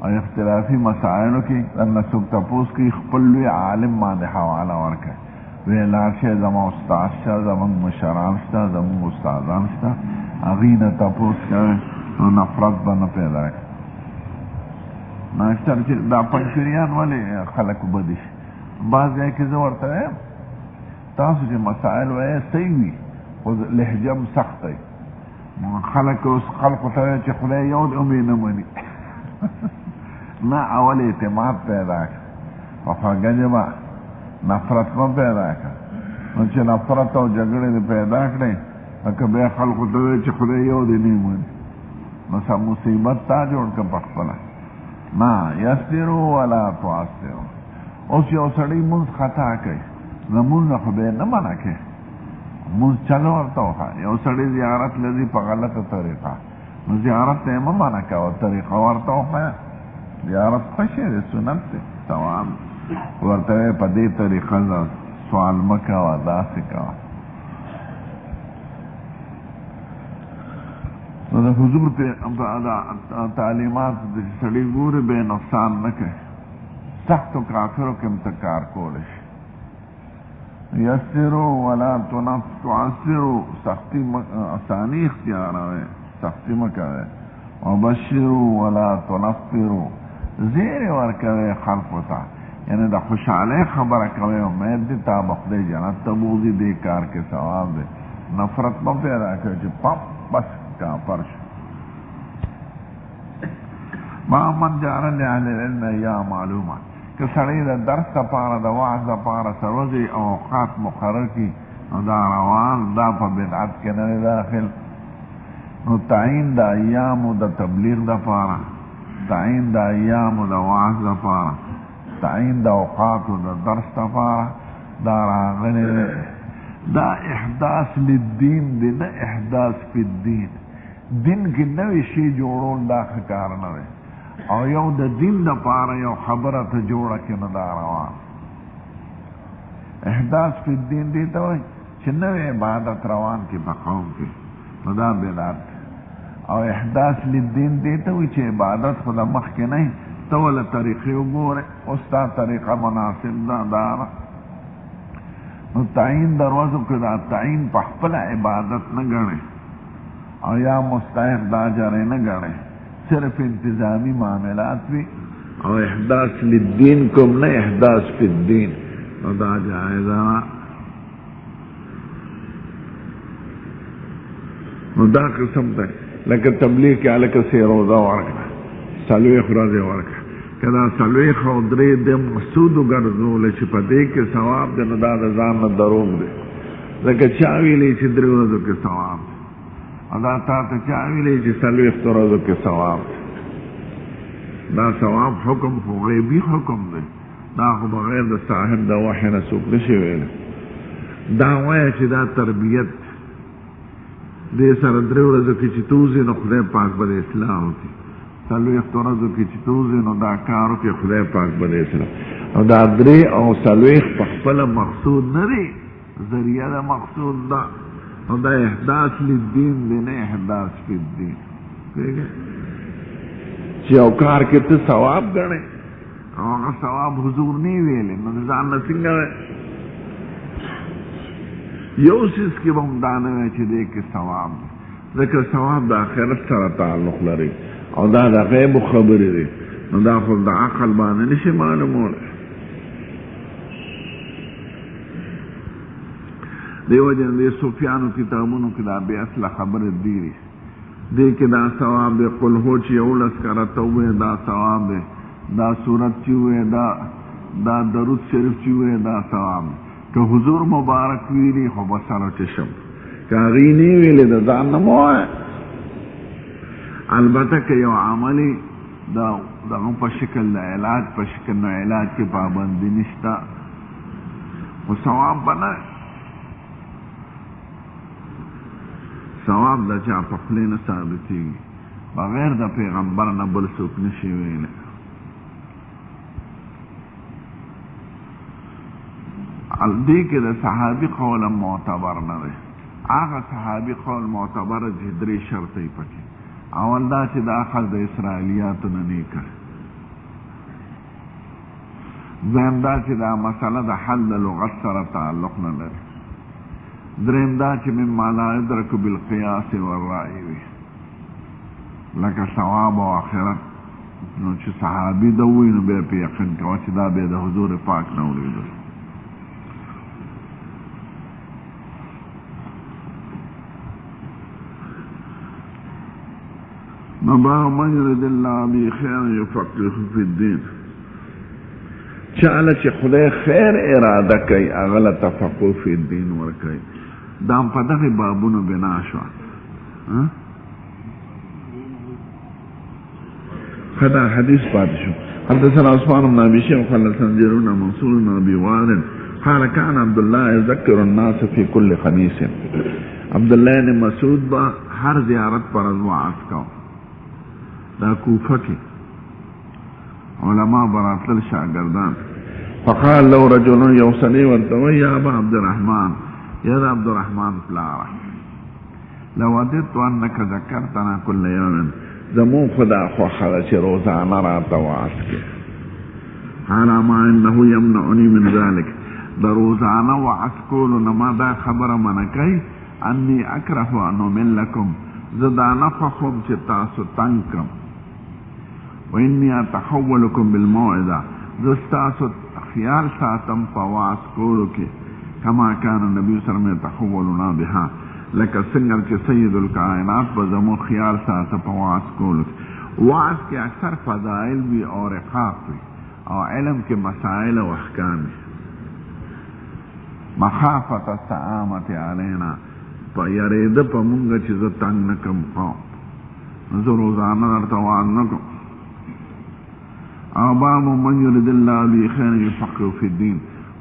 او اختلافي مسائلو کې دنه څوک تپوس کوي، خپل لوی عالم باندې حواله ورکړي، وی لاړ شي زما استاد شته، زموږ مشران شته، زموږ استادان شته، هغې نه تپوس کوي نو نفرت به نه پیدا کړي. ناشتر چې دا پنځپیریان ولې خلک بدي شي. بعض ځای کې زه ورته وایم تاسو چې مسائل وایې صحیح وي خو لهجه هم سخته وي. خلک اوس خلقو ته وایي چې خدای یو دی هم یې نه مني. نه، اول اعتماد پیدا کړه، په خوږه ژبه نفرت مه پیدا کړه. نو چې نفرت او جګړې دې پیدا کړې لکه بیا خلقو ته وایي چې خدای یو دی نه یې مني، نو سم مصیبت تا جوړ کړه په خپله. نه، یسروا ولا تعسروا. اوس یو سړی مونځ خطا کوي، لمونځ نه خو به یې نه منع کوي، مونځ چلو ورته وښایه. یو سړی زیارت لځي په غلطه طریقه، نو زیارت ته یې مه منع کوه، طریقه ورته وښایه. زیارت ښه شی دی، سنت دی، ثواب. ورته وایې په دې طریقه سوال مه کوه، داسې کوه. نو د حضور تعلیمات د سړي ګوري بے نقصان نه کوي. سختو کافرو کې هم ته کار کولی شي. یسروا ولا تعسروا، سختی آسانی اختیاروئ، سختی مه کوئ. وبشروا ولا تنفروا، زیر ورکوئ خلقو ته، یعنی د خوشحالۍ خبره کوئ، امید دی تا به خدای جنت ته بوځي، دې کار کې ثواب دی. نفرت مه پیدا کوئ چې پم بس کافر شو. ما من جعل لأهل العلم ایام معلومه، که سړی د درس دپاره د وعظ دپاره سروځي او اوقات مقرر کړي نو دا روان، دا په بدعت کې نه دی داخل. نو تعین د ایامو د تبلیغ دپاره، تعین د ایامو د وعظ دپاره، تعین د اوقاتو د درس دپاره دا راغلی دی. دا احداث للدین دی، نه احداث فی الدین. دین کې نوی شی جوړول دا ښه کار نه دی، او یو د دین دپاره یو خبره ته جوړه کړي نو دا روان. احداث فی الدین دی ته وایي چې نوی عبادت روان کې په قوم کې نو دا بدعت. او احداث للدین دی ته وایي چې عبادت خو د مخکې نه وي، ته ولې طریقې وګورې، اوس تا طریقه مناسب ده دا. نو تعین دروازو کې دا تعین په خپله عبادت نه ګڼئ او یا مستحق دا جاری نه ګڼئ، صرف انتظامی معاملات وي. او احداث للدین کوم نه، احداث فی الدین، نو دا جایزه نه. نو دا قسم دی لکه تبلیغ کې هلکه سې روزه ورکړه، څلوېښت ورځې ورکړه، که دا څلوېښت او درې د مقصود وګرځولی چې په دې کې ثواب دی نو دا د ځان نه دروغ دی. لکه چا ویلی چې درې ورځو کې ثواب دی، او دا تا ته چا ویلی چې څلوېښت ورځو کې ثواب دی. دا ثواب حکم خو غیبي حکم دی، دا خو بغیر د صاحب د وحی نه څوک نشي ویلی. دا وایه چې دا تربیت دې سره درې ورځو کې چې توځي نو خدای پاک به د اصلاح وکړي، څلوېښت ورځو کې چې توځي نو دا کار وکړي خدای پاک به د اصلاح. او دا درې او څلوېښت په خپله مقصود نه دی، ذریعه د مقصود ده. نو دا احداث للدین دی، نه احداث فی الدین. پیگه چې یو کار کې ته ثواب ګڼې او هغه ثواب حضور نه ویلې نو ځان نه څنګه یو څیز کې به هم دا نه وی چې دې کې ثواب دی ځکه ثواب د آخرت سره تعلق لري او دا د غیبو خبرې دي نو دا خو د عقل باندې نشي معلومولی دیو جن دې صوفیانو کتابونو کې دا بې اصله خبرې دي دې کې دا ثواب دی قل هو چې یولس کرته ووایې دا ثواب دی دا صورت چې ووایې دا درود شریف چې ووایې دا ثواب دی که حضور مبارک ویلي خو به سره چشم که هغې نه ویلې د ځان نه مه وایه البته که یو عملي دغه په شکل د علاج په شکل نو علاج کې پابندي نشته خو ثواب به نه ثواب د چا په خولې نه ثابتېږي بغیر د پیغمبر نه بل څوک نشي ویلی دې کې د صحابي قول معتبر نه دی هغه صحابي قول معتبر چې درې شرط یې پکې اول دا چې د اخذ د اسرائیلیاتو نه نه کړي دویم دا چې دا مسله د حل د لغت سره تعلق نه لري دریم دا چې مما لا یدرک بالقیاس والرأی وي لکه ثواب او آخرت نو چې صحابي ده ووایي نو بیا په یقین کوه چې دا بیا د حضور پاک نه اورېدل نبا من يرد الله به خيرا يفقهه في الدين چاله چې خدای خیر اراده کوي هغه له تفقه فی الدین ورکوي دا په دغه بابونو بنا شو هذا حديث بادشو حدثنا عثمان بن ابي شيخ قال سنجرنا منصور بن ابي وارد قال كان عبد الله يذكر الناس في كل خميس عبد الله بن مسعود با هر زیارت پر از وعظ کو دا کوفه کې علماء براتل شاگردان فقال لو رجل يوصلي وانتوي يا ابا عبد الرحمن يا عبد الرحمن فلارا لو وددت انك ذكرتنا كل يوم زمون خدا خو خرج روزانه را تواسك قال ما انه يمنعني من ذلك دروزانه وعسكول نما دا خبر منكي اني اكره ان منكم زدانا فخم تاسو تنكم واني اتحولكم بالموعظه زستاسو خيال ساتم فواس كولك كما كان النبي صلى الله عليه وسلم يتحولنا بها لك سنگر چې سید الکائنات بزمو خیال ساته فواس کولک واس کې اکثر فضائل وی او رقاق وی او علم کې مسائل او احکام مخافت السعامت علینا پا یرید پا مونگا چیز تنگ نکم قوم نزو روزانه در توان نکم آبام من یرد اللہ بی خیر یفقه فی الدین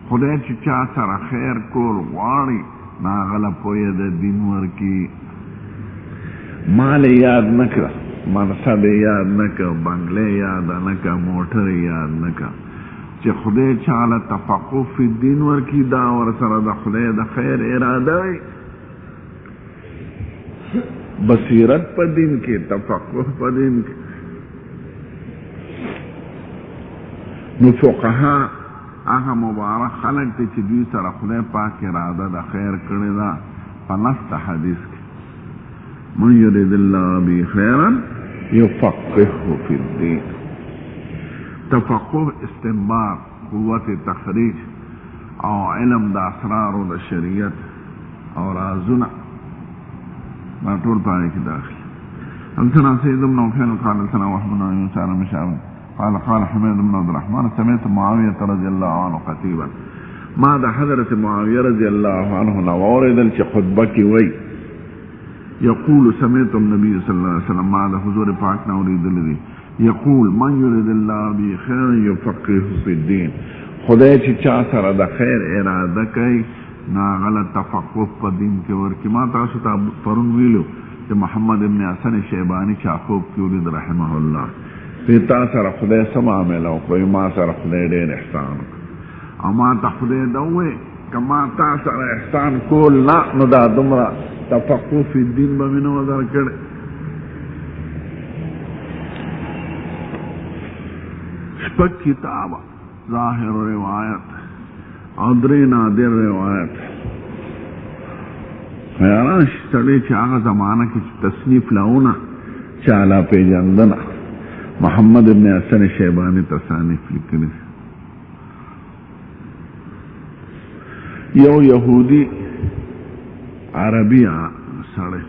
خدای چی چا سر خیر کول غاڑی ناغلا پوی د دین ورکی مال یاد نکا منصب یاد نکا بنگله یاد نکا موٹر یاد نکا چی خدای چالا تفقه فی الدین ورکی دا ورسر دا خدای دا خیر اراده وی بصیرت پا دین کی تفقه پا دین کی نو فقها آغا مبارک خلق تی چی دوی سر خدای پاک اراده دا خیر کرده فنست حدیث کی من یرید اللہ بی خیرا یفقه فی الدین تفقه استنباط قوت تخریج او علم دا اسرار و دا شریعت او رازونه ما طول پانے کی داخل حدثنا سید بن عفان قال حدثنا وهب بن يسار مشاوي قال حميد بن عبد الرحمن سمعت معاوية رضي الله عنه خطيبا ما دا حضرت معاوية رضي الله عنه نوارد خطبك وي يقول سمعت النبي صلى الله عليه وسلم ما دا حضور پاکنا اريد الذي يقول من يريد الله به خير يفقه في الدين خدای چې چا سره د خیر اراده کوي ناغله تفقه په دین کې ورکی ما تاسو ته پرون ویلو چې محمد ابن حسن شیبانی چاخوب کې ولید رحمه الله په تا سره خدای سم عمل او په ما سره خدای ډېر احسان او ما ته خدای دوی کما تا سره احسان کول نه نو دا دومره تفقه فی الدین به مینه ودر کړ شپک کتاب ظاهر روایت او درې نادر روایت. حیران شي سړی چې هغه زمانه کې تصنیف لاونه چالا پیژندنه محمد ابن حسن شیبانی تصانیف لیکلی. یو یهودی عربی سړی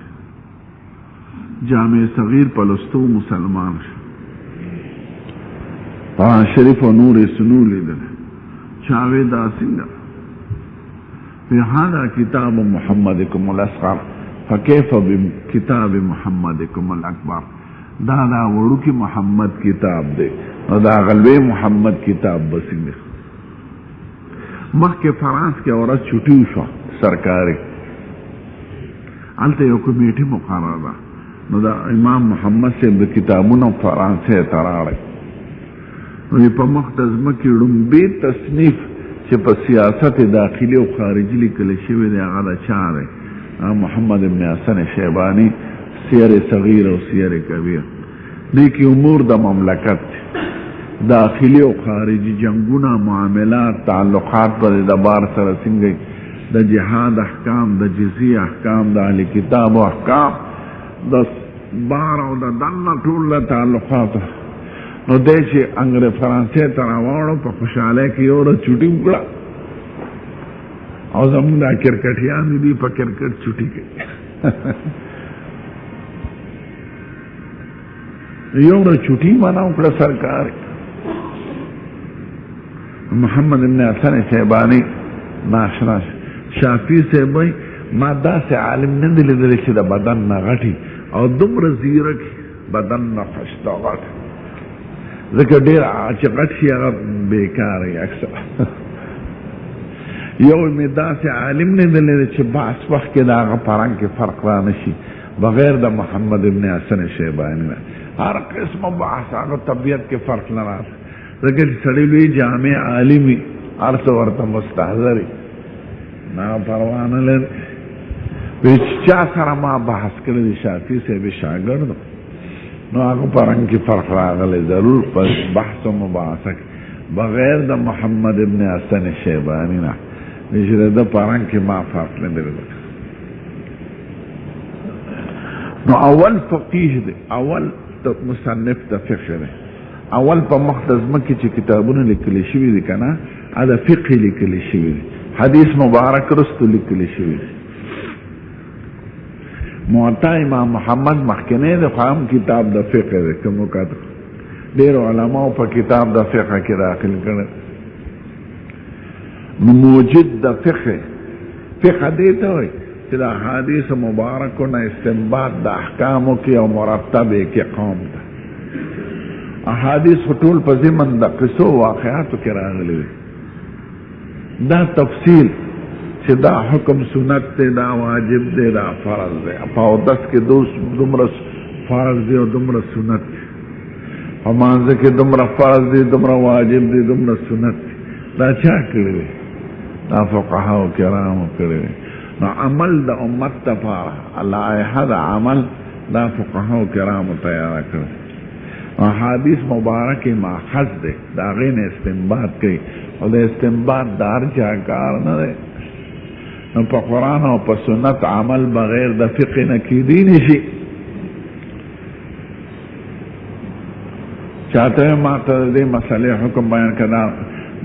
جامع صغیر پلستو مسلمان شو، قرآن شریف و نور سنو لیدل چاوی دا څنګه فی هذا کتاب محمدکم الاصغر فکیف بکتاب محمدکم الاکبر. دا وړوکی محمد کتاب دی او دا غلوی محمد کتاب بسنګ. مخکې فرانس کې اورات چټي شو سرکاري الته یو کمیټه مقرره ده، نو دا امام محمد صاحب د کتابونو فرانسې ته راغی. نو په مختزمه کې لومبي تصنیف چې په سیاست داخلي او خارجي لیکل شوی دی هغه د چا دی؟ محمد ابن حسن شیبانی سیر صغیر او سیر کبیر. دې کې امور د مملکت داخلي او خارجي جنگونه معاملات تعلقات پر د بار سره څنګه د جهاد احکام د جزیه احکام د اهل کتاب او احکام د بار او د دنه ټول تعلقات. نو دې چې انګريز فرانسې ته راوړو په خوشاله کې یو ورځ چټي وکړه او زموږ د کرکټیان دي په کرکټ چټي کې یو ورځ چټي معنا وکړه سرکار. محمد ابن حسن شیبانی ناشنا شافعي صاحب ما داسې عالم نه دی لیدلی چې د بدن نه غټي او دومره زیرک بدن نه خشته غټ، ځکه ډېر چې غټ شي هغه بېکاره وي اکثر. یو مې داسې عالم نه دی لیدلی چې بعض وخت کې د هغه په رنګ کې فرق را نه شي بغیر د محمد ابن حسن شیبانی نه. هر قسمه بحث هغه طبیعت کې فرق نه راځي، ځکه چې سړی لوی جامع عالم وي هر څه ورته مستحضر وي نه پروا نه لري. چا سره ما بحث کړی د شافعي صاحب شاګرد نو هغه په رنګ کې فرق راغلی، ضرور په بحث و مباحثه کې بغیر د محمد ابن حسن شیبانی نه چې د په رنګ کې ما فرق نه دی. نو اول فقیه دی، اول مصنف د فقه دی، اول په مختزمه کې چې کتابونه لیکل شوي دي کنه دا فقه لیکل شوي دي، حدیث مبارک رستو لیکل شوي دي. موطا امام محمد مخکنی د خام کتاب د فقه دی، کوم وخت ډېر علماو په کتاب د فقه کې داخل کړل. نو موجد د فقه دی ته وایي چې د احادیث مبارکو نه استنباط د احکامو کې او مرتبه کې قوم ده. احادیث ټول په ضمن د قصو واقعاتو کې راغلي دي. دا تفصیل چې دا حکم سنت دی، دا واجب دی، دا فرض دی، په اودس کې دومره فرض دی او دومره سنت دی، په مانځه کې دومره فرض دی، دومره واجب دی، دومره سنت دی. دا چا کړی دی؟ دا فقهاو کرامو کړی دی. نو عمل د امت لپاره لایحه د عمل دا فقهاو کرامو تیاره کړی. حدیث مبارک ماخذ دی، دا غین استنباط کوي او د استنباط دار چا کار نه دی. نو په قرآن او په سنت عمل بغیر د فقه نه کیدی نشي. چاته ما ته دې مسئلې حکم بیان کړه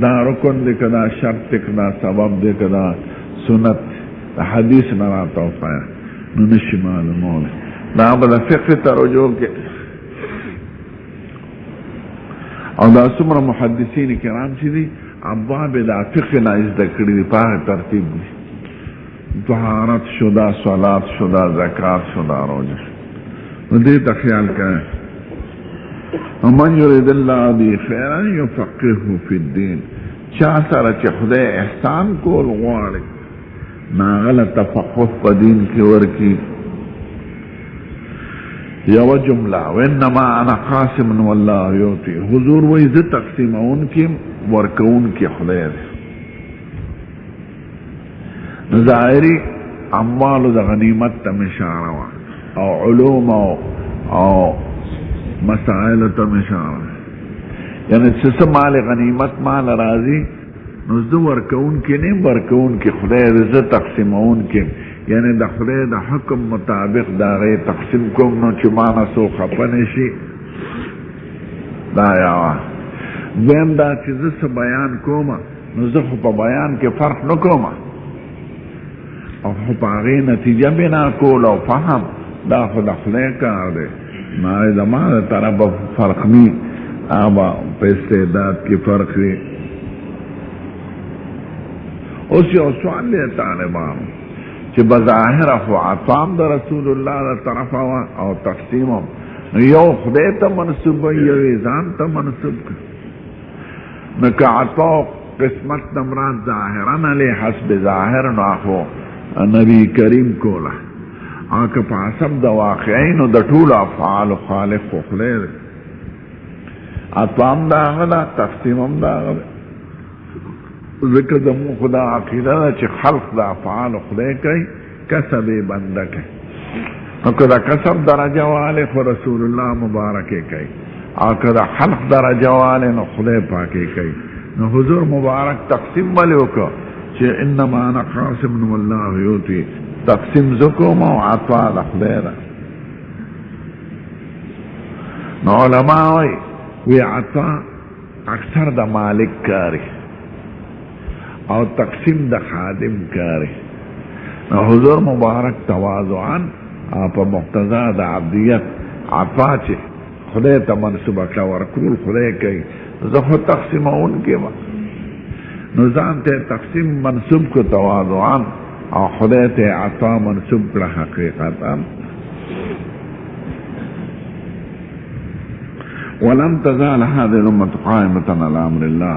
دا رکن دی کدا شرط دی کدا سبب دی کدا سنت د حدیث نه راته وفایا نو نشي معلومولی. دا به د فقه ته رجوع کې او دا څومره محدثین کرام چې دي ابواب د فقه نه زده کړي دي په هغه ترتیب دي. طهارت شدا، صلات شدا، زکات شدا، روزه. نو دې ته خیال کړئ. ومن یرید الله به خیرا یفقهه فی الدین. چا سره چې خدای احسان کول غواړي ناغله تفقه په دین کې ورکی. یو جمله وانما انا قاسم والله یعطي. حضور وایي زه تقسیمون کې ورکون کې خدای دی. ظاهري اموالو د غنیمت ته اشاره وه او علوم او مسائل ته اشاره. یعنی چې مال غنیمت مال راځي نو زه ورکون کې نه ورکون کې خدای رزه تقسیمون کې یعنی د خدای د حکم مطابق دا غي تقسیم کوم نو چې معنا سو خپنه شي دا یا زم دا چې زه بیان کوم نو زه په بیان کې فرق نکوم او په هغه نتیجه بنا کول او فهم دا خدای خدای کار دی ما زمانه طرف فرق نی ابا په استعداد کې فرق دی اوس یو سوال دی طالبان چې بظاهر خو عطام د رسول الله له طرفه او تقسیم یو خدای ته منسوب یو ځان ته منسوب نو که عطا قسمت نمرات ظاهرا علی حسب ظاهر نو اخو نبی کریم کوله او که په حسب د واقعین او د ټول افعال خالق خو خدای دی عطام دا غدا تقسیمم دا غدا ذکر دمو خدا عقیده دا چه خلق دا افعال خدای کئی کسب بنده کئی نو کدا کسب درجه والی خو رسول اللہ مبارکی کئی او کدا خلق درجه والی نو خدای پاکی کئی نو حضور مبارک تقسیم ولیو که چه انما انا قاسم نو اللہ یوتی تقسیم زکوم و عطا دا خدای دا نو علماء وی عطا اکثر دا مالک کاری او تقسیم د خادم کاری حضور مبارک تواضعا په مقتضا د عبدیت عطا چې خدای ته منسوب کړه ورکول خدای کوي زه خو تقسیمون کې نو ځان ته تقسیم منسوب کو تواضعا او خدای ته عطا منسوب کړه حقیقتا ولم تزال هذه الامه قائمه على امر الله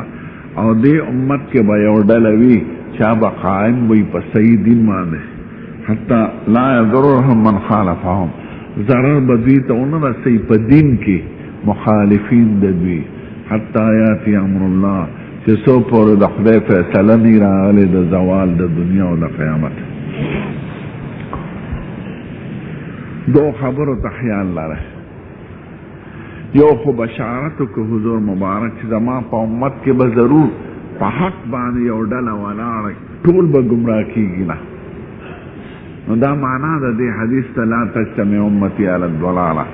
او دې امت کې به یو ډله وي چې به قائم وي په صحیح دین باندې حتی لا یضرهم من خالفهم ضرر به دوی ته ونه رسي په دین کې مخالفین د دوی حتی یاتی امر الله چې څو پورې د خدای فیصله نه راغلې د زوال د دنیا او د قیامت دو خبرو ته خیال لره یو خو بشارتو که حضور مبارک چې زما په امت کې به ضرور په حق باندې یو ډله ولاړ ټول به ګمراه کیږي نه نو دا معنا ده دې حدیث ته لا تجتمع امتی علی الضلاله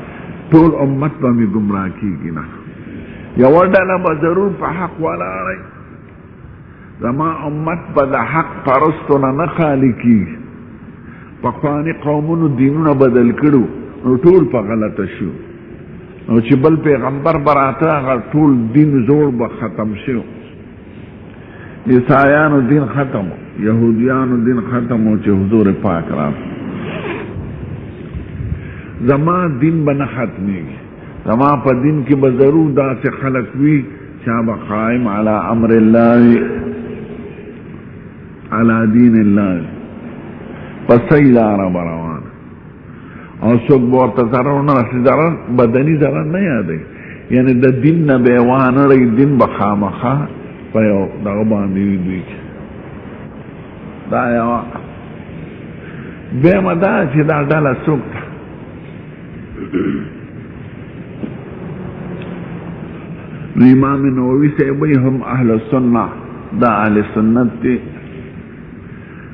ټول امت به مې ګمراه کیږي نه یو ډله به ضرور په حق ولاړ زما امت به د حق پرستو نه خالی کیږي پخواني قومونو دینونه بدل کړو نو ټول په غلطه شو او چې بل پیغمبر براته هغه ټول دین زور به ختم شو عیسایانو دین ختم یهودیانو دین ختم او چې حضور پاک را زما دین به نه ختمیږي زما په دین کې به ضرور داسې خلق وي چې به قائم علی امر الله علی دین الله پس لار روان او څوک به ورته ضرر نه رسي ضرر بدني ضرر نه یادوي یعنی د دین نه به وانه ری دین به خامخا په یو دغه باندې وي دوی دا یو دویمه دا چې دا ډله څوک ده امام نووي صاحب هم اهل السنه دا اهل سنت دي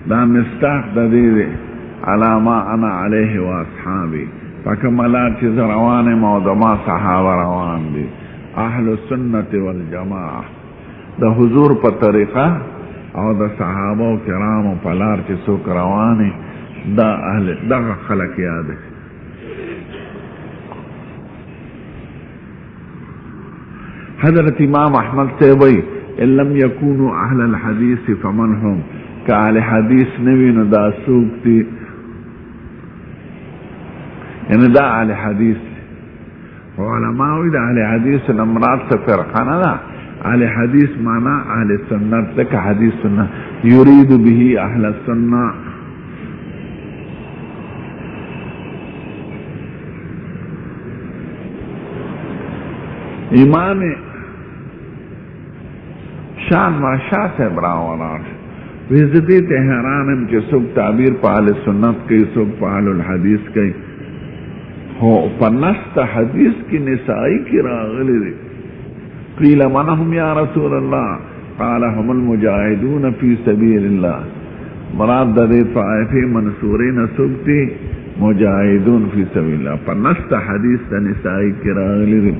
دا مستاق د دې علامه انا علیه و اصحابی فکملات چې روانه موضوع صحابه روان دي اهل السنت والجماعه د حضور په طریقه او د صحابه کرامو په لار چې څوک روانه دا اهل دغه خلق یاد حضرت امام احمد صاحب ان لم يكونوا اهل الحديث فمن هم كاهل حدیث نوی نو دا سوک تی یعنی دا اهل حدیث علماوی دا اهل حدیث نمرات سے فرقانه دا اهل حدیث مانا اهل سنت لکه حدیث سنت یرید به اهل السنت امام شان و شاہ صاحب راوانات ویزدی تحرانم چې څوک تعبیر په اهل سنت کوي څوک په اهل الحدیث کوي هو په نص حدیث کې نسائی کې راغلي دي قیل من هم یا رسول اللہ قال هم المجاہدون فی سبیل اللہ. مراد د دې طائفه منصورین سبتی مجاہدون فی سبیل اللہ. پر نست حدیث د نسائی کی راغلی دی.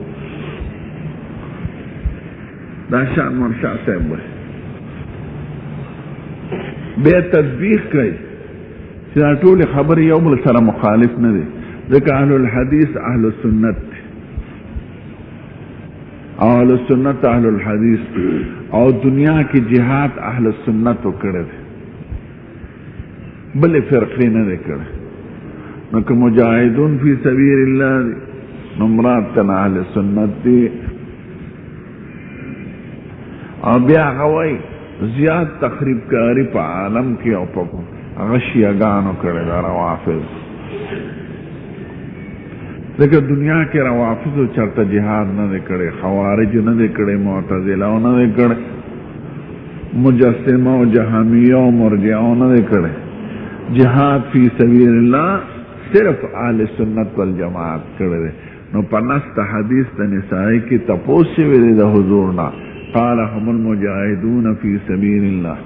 دا شان مرشا صاحب وی بے تطبیق کئی چې دا ټول خبر یو بل سره مخالف نه دی. ځکه اهل الحدیث اهل السنت او اهل السنت اهل الحدیث او دنیا کی جهاد اهل السنت وکړه دی بل فرقې نه دی کړه. نو که مجاهدون فی سبیل الله دی نو مراد تن اهل السنت دی. او بیا غوی زیاد تخریب کاری په عالم کې او په غشیګانو کړي دا روافض. ځکه دنیا کې روافض چرته جهاد نه دی کړی، خوارج نه دی کړی، معتزله نه دی کړی، مجسمه او جهمیه او مرجعه نه دی کړی. جهاد فی سبیل الله صرف اهل سنت والجماعت کړی دی. نو په نست حدیث د نسائی کې تپوس شوی دی د حضور نه قال هم المجاهدون فی سبیل الله.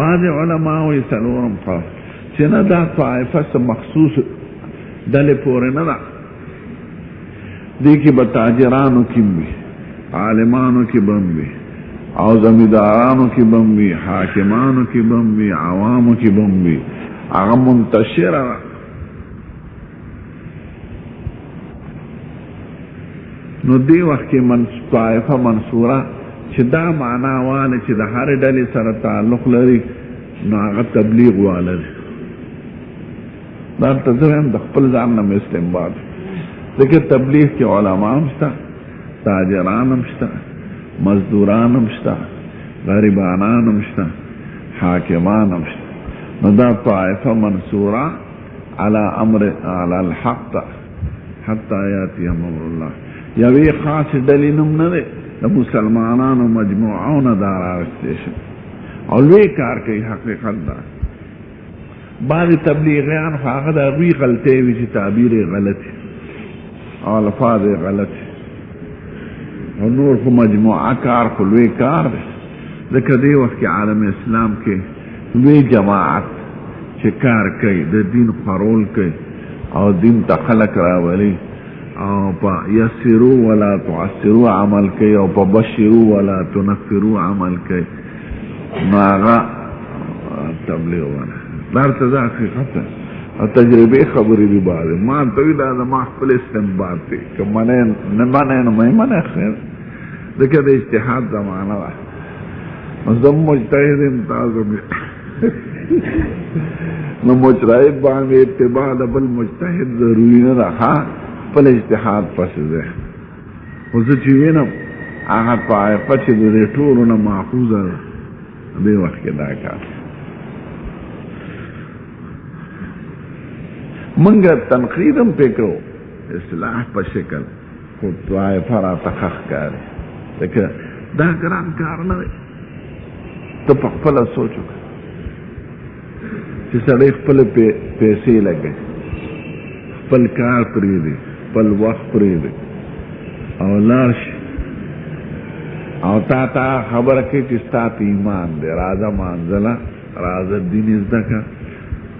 بعض علماء وی سلورم قال چې نه دا طائفه مخصوص دل پورې نه ده. دې کې به تاجرانو کې وي، عالمانو کې به وي، او زمیندارانو کې به وي، حاکمانو کې به وي، عوامو کې به وي. هغه منتشره نو دی وخت کې طائفه منصوره چې دا معنا واله چې د هر ډلې سره تعلق لري نو هغه تبلیغ واله دی. دا ته هم د خپل ځان نه استنباط. ځکه تبلیغ کې علما هم شته، تاجران هم شته، مزدوران هم شته، غریبانان هم شته، حاکمان هم شته. نو دا طائفه منصوره على الحق حتى یاتی امر الله. یوی خاص دلیلم نه دی، د مسلمانانو مجموعونه دا راوستې شو او لوی کار کوي. حقیقت دا بعض تبلیغیان خو هغه د هغوی غلطۍ وي چې تعبیر یې غلط او الفاظ یې غلط او نور خو مجموعه کار خو لوی کار دی. ځکه دې وخت کې عالم اسلام کې لوی جماعت چې کار کوي د دین خپرول کوي او دین ته خلک راولي او پا یسرو ولا تعسرو عمل کوي او پا بشرو ولا تنفرو عمل کوي. نو هغه تبلیغ وانا دار ته دا حقیقت او تجربه خبرې دی. بعد ما ته وی دا ما خپل استنباط دی که منه نه منه نو مې منه خیر. ځکه د اجتهاد زمانه وه. زم مجتهد یم تاسو نو مجتهد باندې اتباع د بل مجتهد ضروري نه ده. خپل اجتهاد پسې ده. خو زه چې وینم هغه طائفه چې د دې ټولو نه ماخوذه ده دې وخت کې دا کار. منګه تنقید هم پې کړو اصلاح په شکل، خو طائفه راته ښه ښکاري. ځکه دا ګران کار نه دی. ته په خپله سوچ وکړه چې سړی خپله پیسې لګوي، خپل کار پرېږدي، خپل وخت پرېږدي او لاړ شي او تا خبره کوي چې ستا ته ایمان دی، راځه مانځله، راځه دین زده کړه،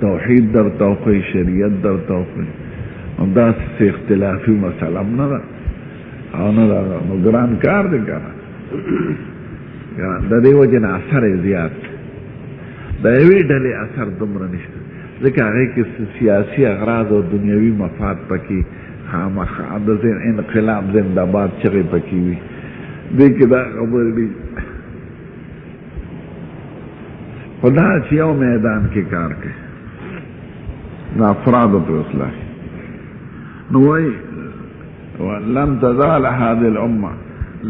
توحید درته وښیي، شریعت درته وښیي. نو داسې اختلافي مسله هم نه ده او نه ده. نو ګران کار دی که نه. د دې وجې نه اثر یې زیات دی. د یوې ډلې اثر دومره نشته ځکه هغې کې سیاسي اغراض او دنیوي مفاد پکې خامخا د انقلاب زنده‌باد چغې پکې وي. دې کې دا خبرې دي. خو دا چې یو میدان کې کار کوي د افرادو په اصلاح. نو وایي لن تزال هذه الامه،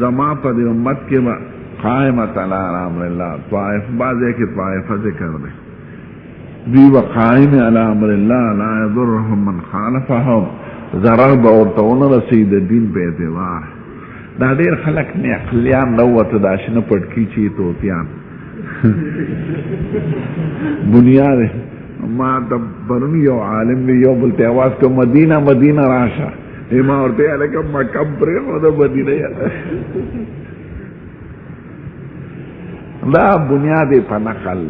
زما په دې امت کې به قائمة على امر الله. طائف بعضې کې طائفه ذکر دی، دوی به قائم على امر الله لا يضرهم من خالفهم، ضرر به ورته ونه رسوي د دین په اعتبار. دا ډېر خلک نعقلیان راووته دا شنه پټکي چې توتیان بنیاد. ما ته پرون یو عالم وی یو بل ته اواز کو مدینه مدینه راشه، ما ورته لکه مکه پرې نو د مدینه دا بنیاد په نقل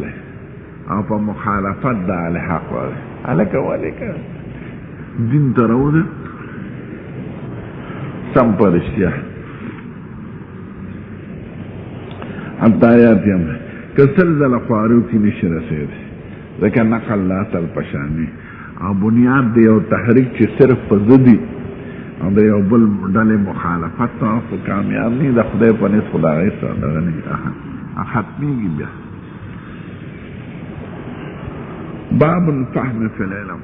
او په مخالفت د الحق الکه ولیکه دین تراوده سم پرشتیا حتایات یم کسل زل خوارو کی نشی رسید ذکر نقل لا تل پشانی او بنیاد دی او تحریک چی صرف پزدی او دی او بل ڈل مخالفت تا او کامیاب نی دا خدای پنیس خدا غیسا دغنی ختمی گی بیا باب الفهم فی العلم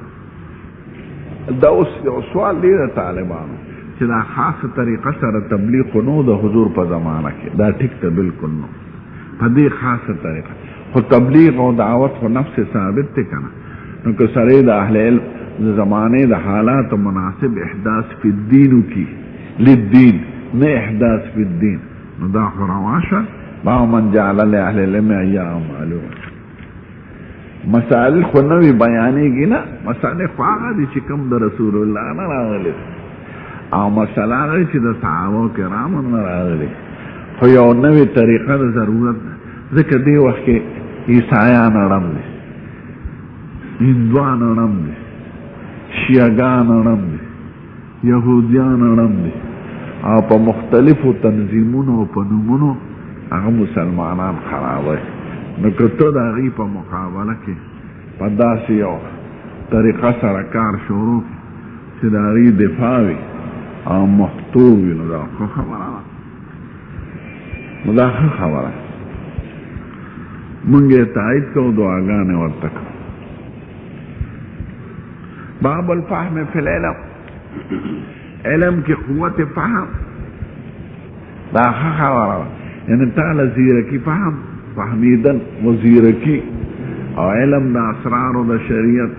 دا یو سوال دی دا طالبانو چې دا خاص طریقه سره تبلیغ نو د حضور په زمانه کې دا ټیک ته بالکل نو په دې خاصه طریقه خو تبلیغ او دعوت خو نفس ثابت دی کنه نو که سره د اهل علم د زمانه د حالات مناسب احداث فی الدین کی للدین نه احداث فی الدین نو دا خو رواشه با من جعل لاهل العلم ایام معلوم مسائل خو نوی بیانېږي نه مسائل خو هغه دي چې کوم د رسول الله نه راغلي او مسله هغه چې د صحابه کرامو نه راغلي خو یو نوې طریقه د ضرورت ځکه دې وخت کې عیسایان اړم دي هندوان اړم دي شیعګان اړم دي یهودیان اړم دي او په مختلفو تنظیمونو او په نومونو هغه مسلمانان خرابوي نو که ته د هغې په مقابله کې په داسې یو طریقه سره کار شروع چې د هغې دفاع وي او محتو وي نو دا ښه خبره ده نو دا ښه خبره مونږ یې تایید کوو دعاګانې ورته کوو باب الفهم فی العلم علم کی قوت فهم دا ښه خبره ده یعنی تعالی زیرکی فهم فهمیدن و زیرکی او علم دا اسرار و دا شریعت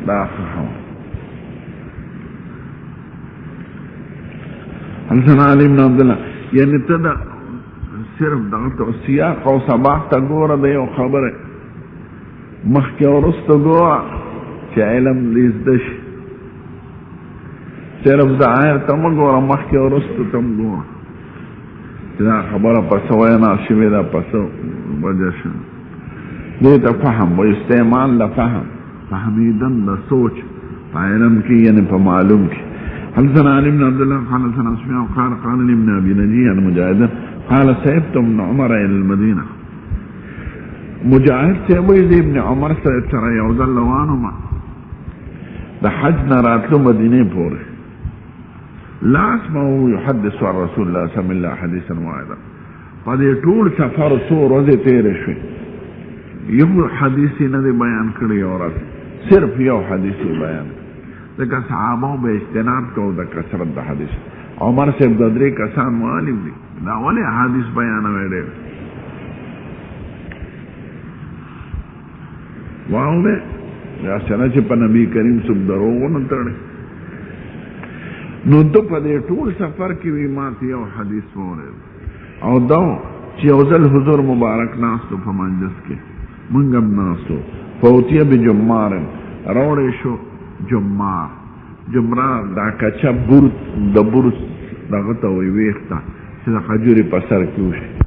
دا ښه خبره حدثنا علي بن عبد الله یعنی ته دا صرف دغه سیاق او سباق ته ګوره د یو خبره مخکې وروسته ګوره چې علم دې زده شي صرف د آیت ته مه ګوره مخکې وروسته ته هم ګوره چې دا خبره په څه وینا شوې ده په څه وجه شوې دې ته فهم و استعمال د فهم فهمیدن د سوچ په علم کې یعنی په معلوم کې حدثنا علي بن عبد الله قال حدثنا سفيان قال قال لي ابن ابي نجي عن مجاهد قال سيبت ابن عمر الى المدينه مجاهد سيبوي ابن عمر سره یو ځل روانما د حج نه راتلو مدینه پورې لا اسمعه يحدث عن رسول الله صلى الله عليه وسلم حديثا واحدا په دې ټول سفر څو ورځې تېرې شوې یو حدیث نه بیان کړی او صرف یو حدیث بیان ځکه صحابه به اجتناب کو د کثرت د حدیث عمر صاحب د درې کسان معلم دي دا ولې حدیث بیانوي ډېر واو به یا څنګه چې په نبی کریم صلی الله علیه وسلم تړي نو د په دې ټول سفر کې وی ماته یو حدیث وره او دا چې یو ځل حضور مبارک ناستو په منځ کې مونږ هم ناستو فوتیه به جمار راوړې شو جمار جمرار دا کچا برد د برد دغه ته وی ویخته چې د خجوري په سر کې وشي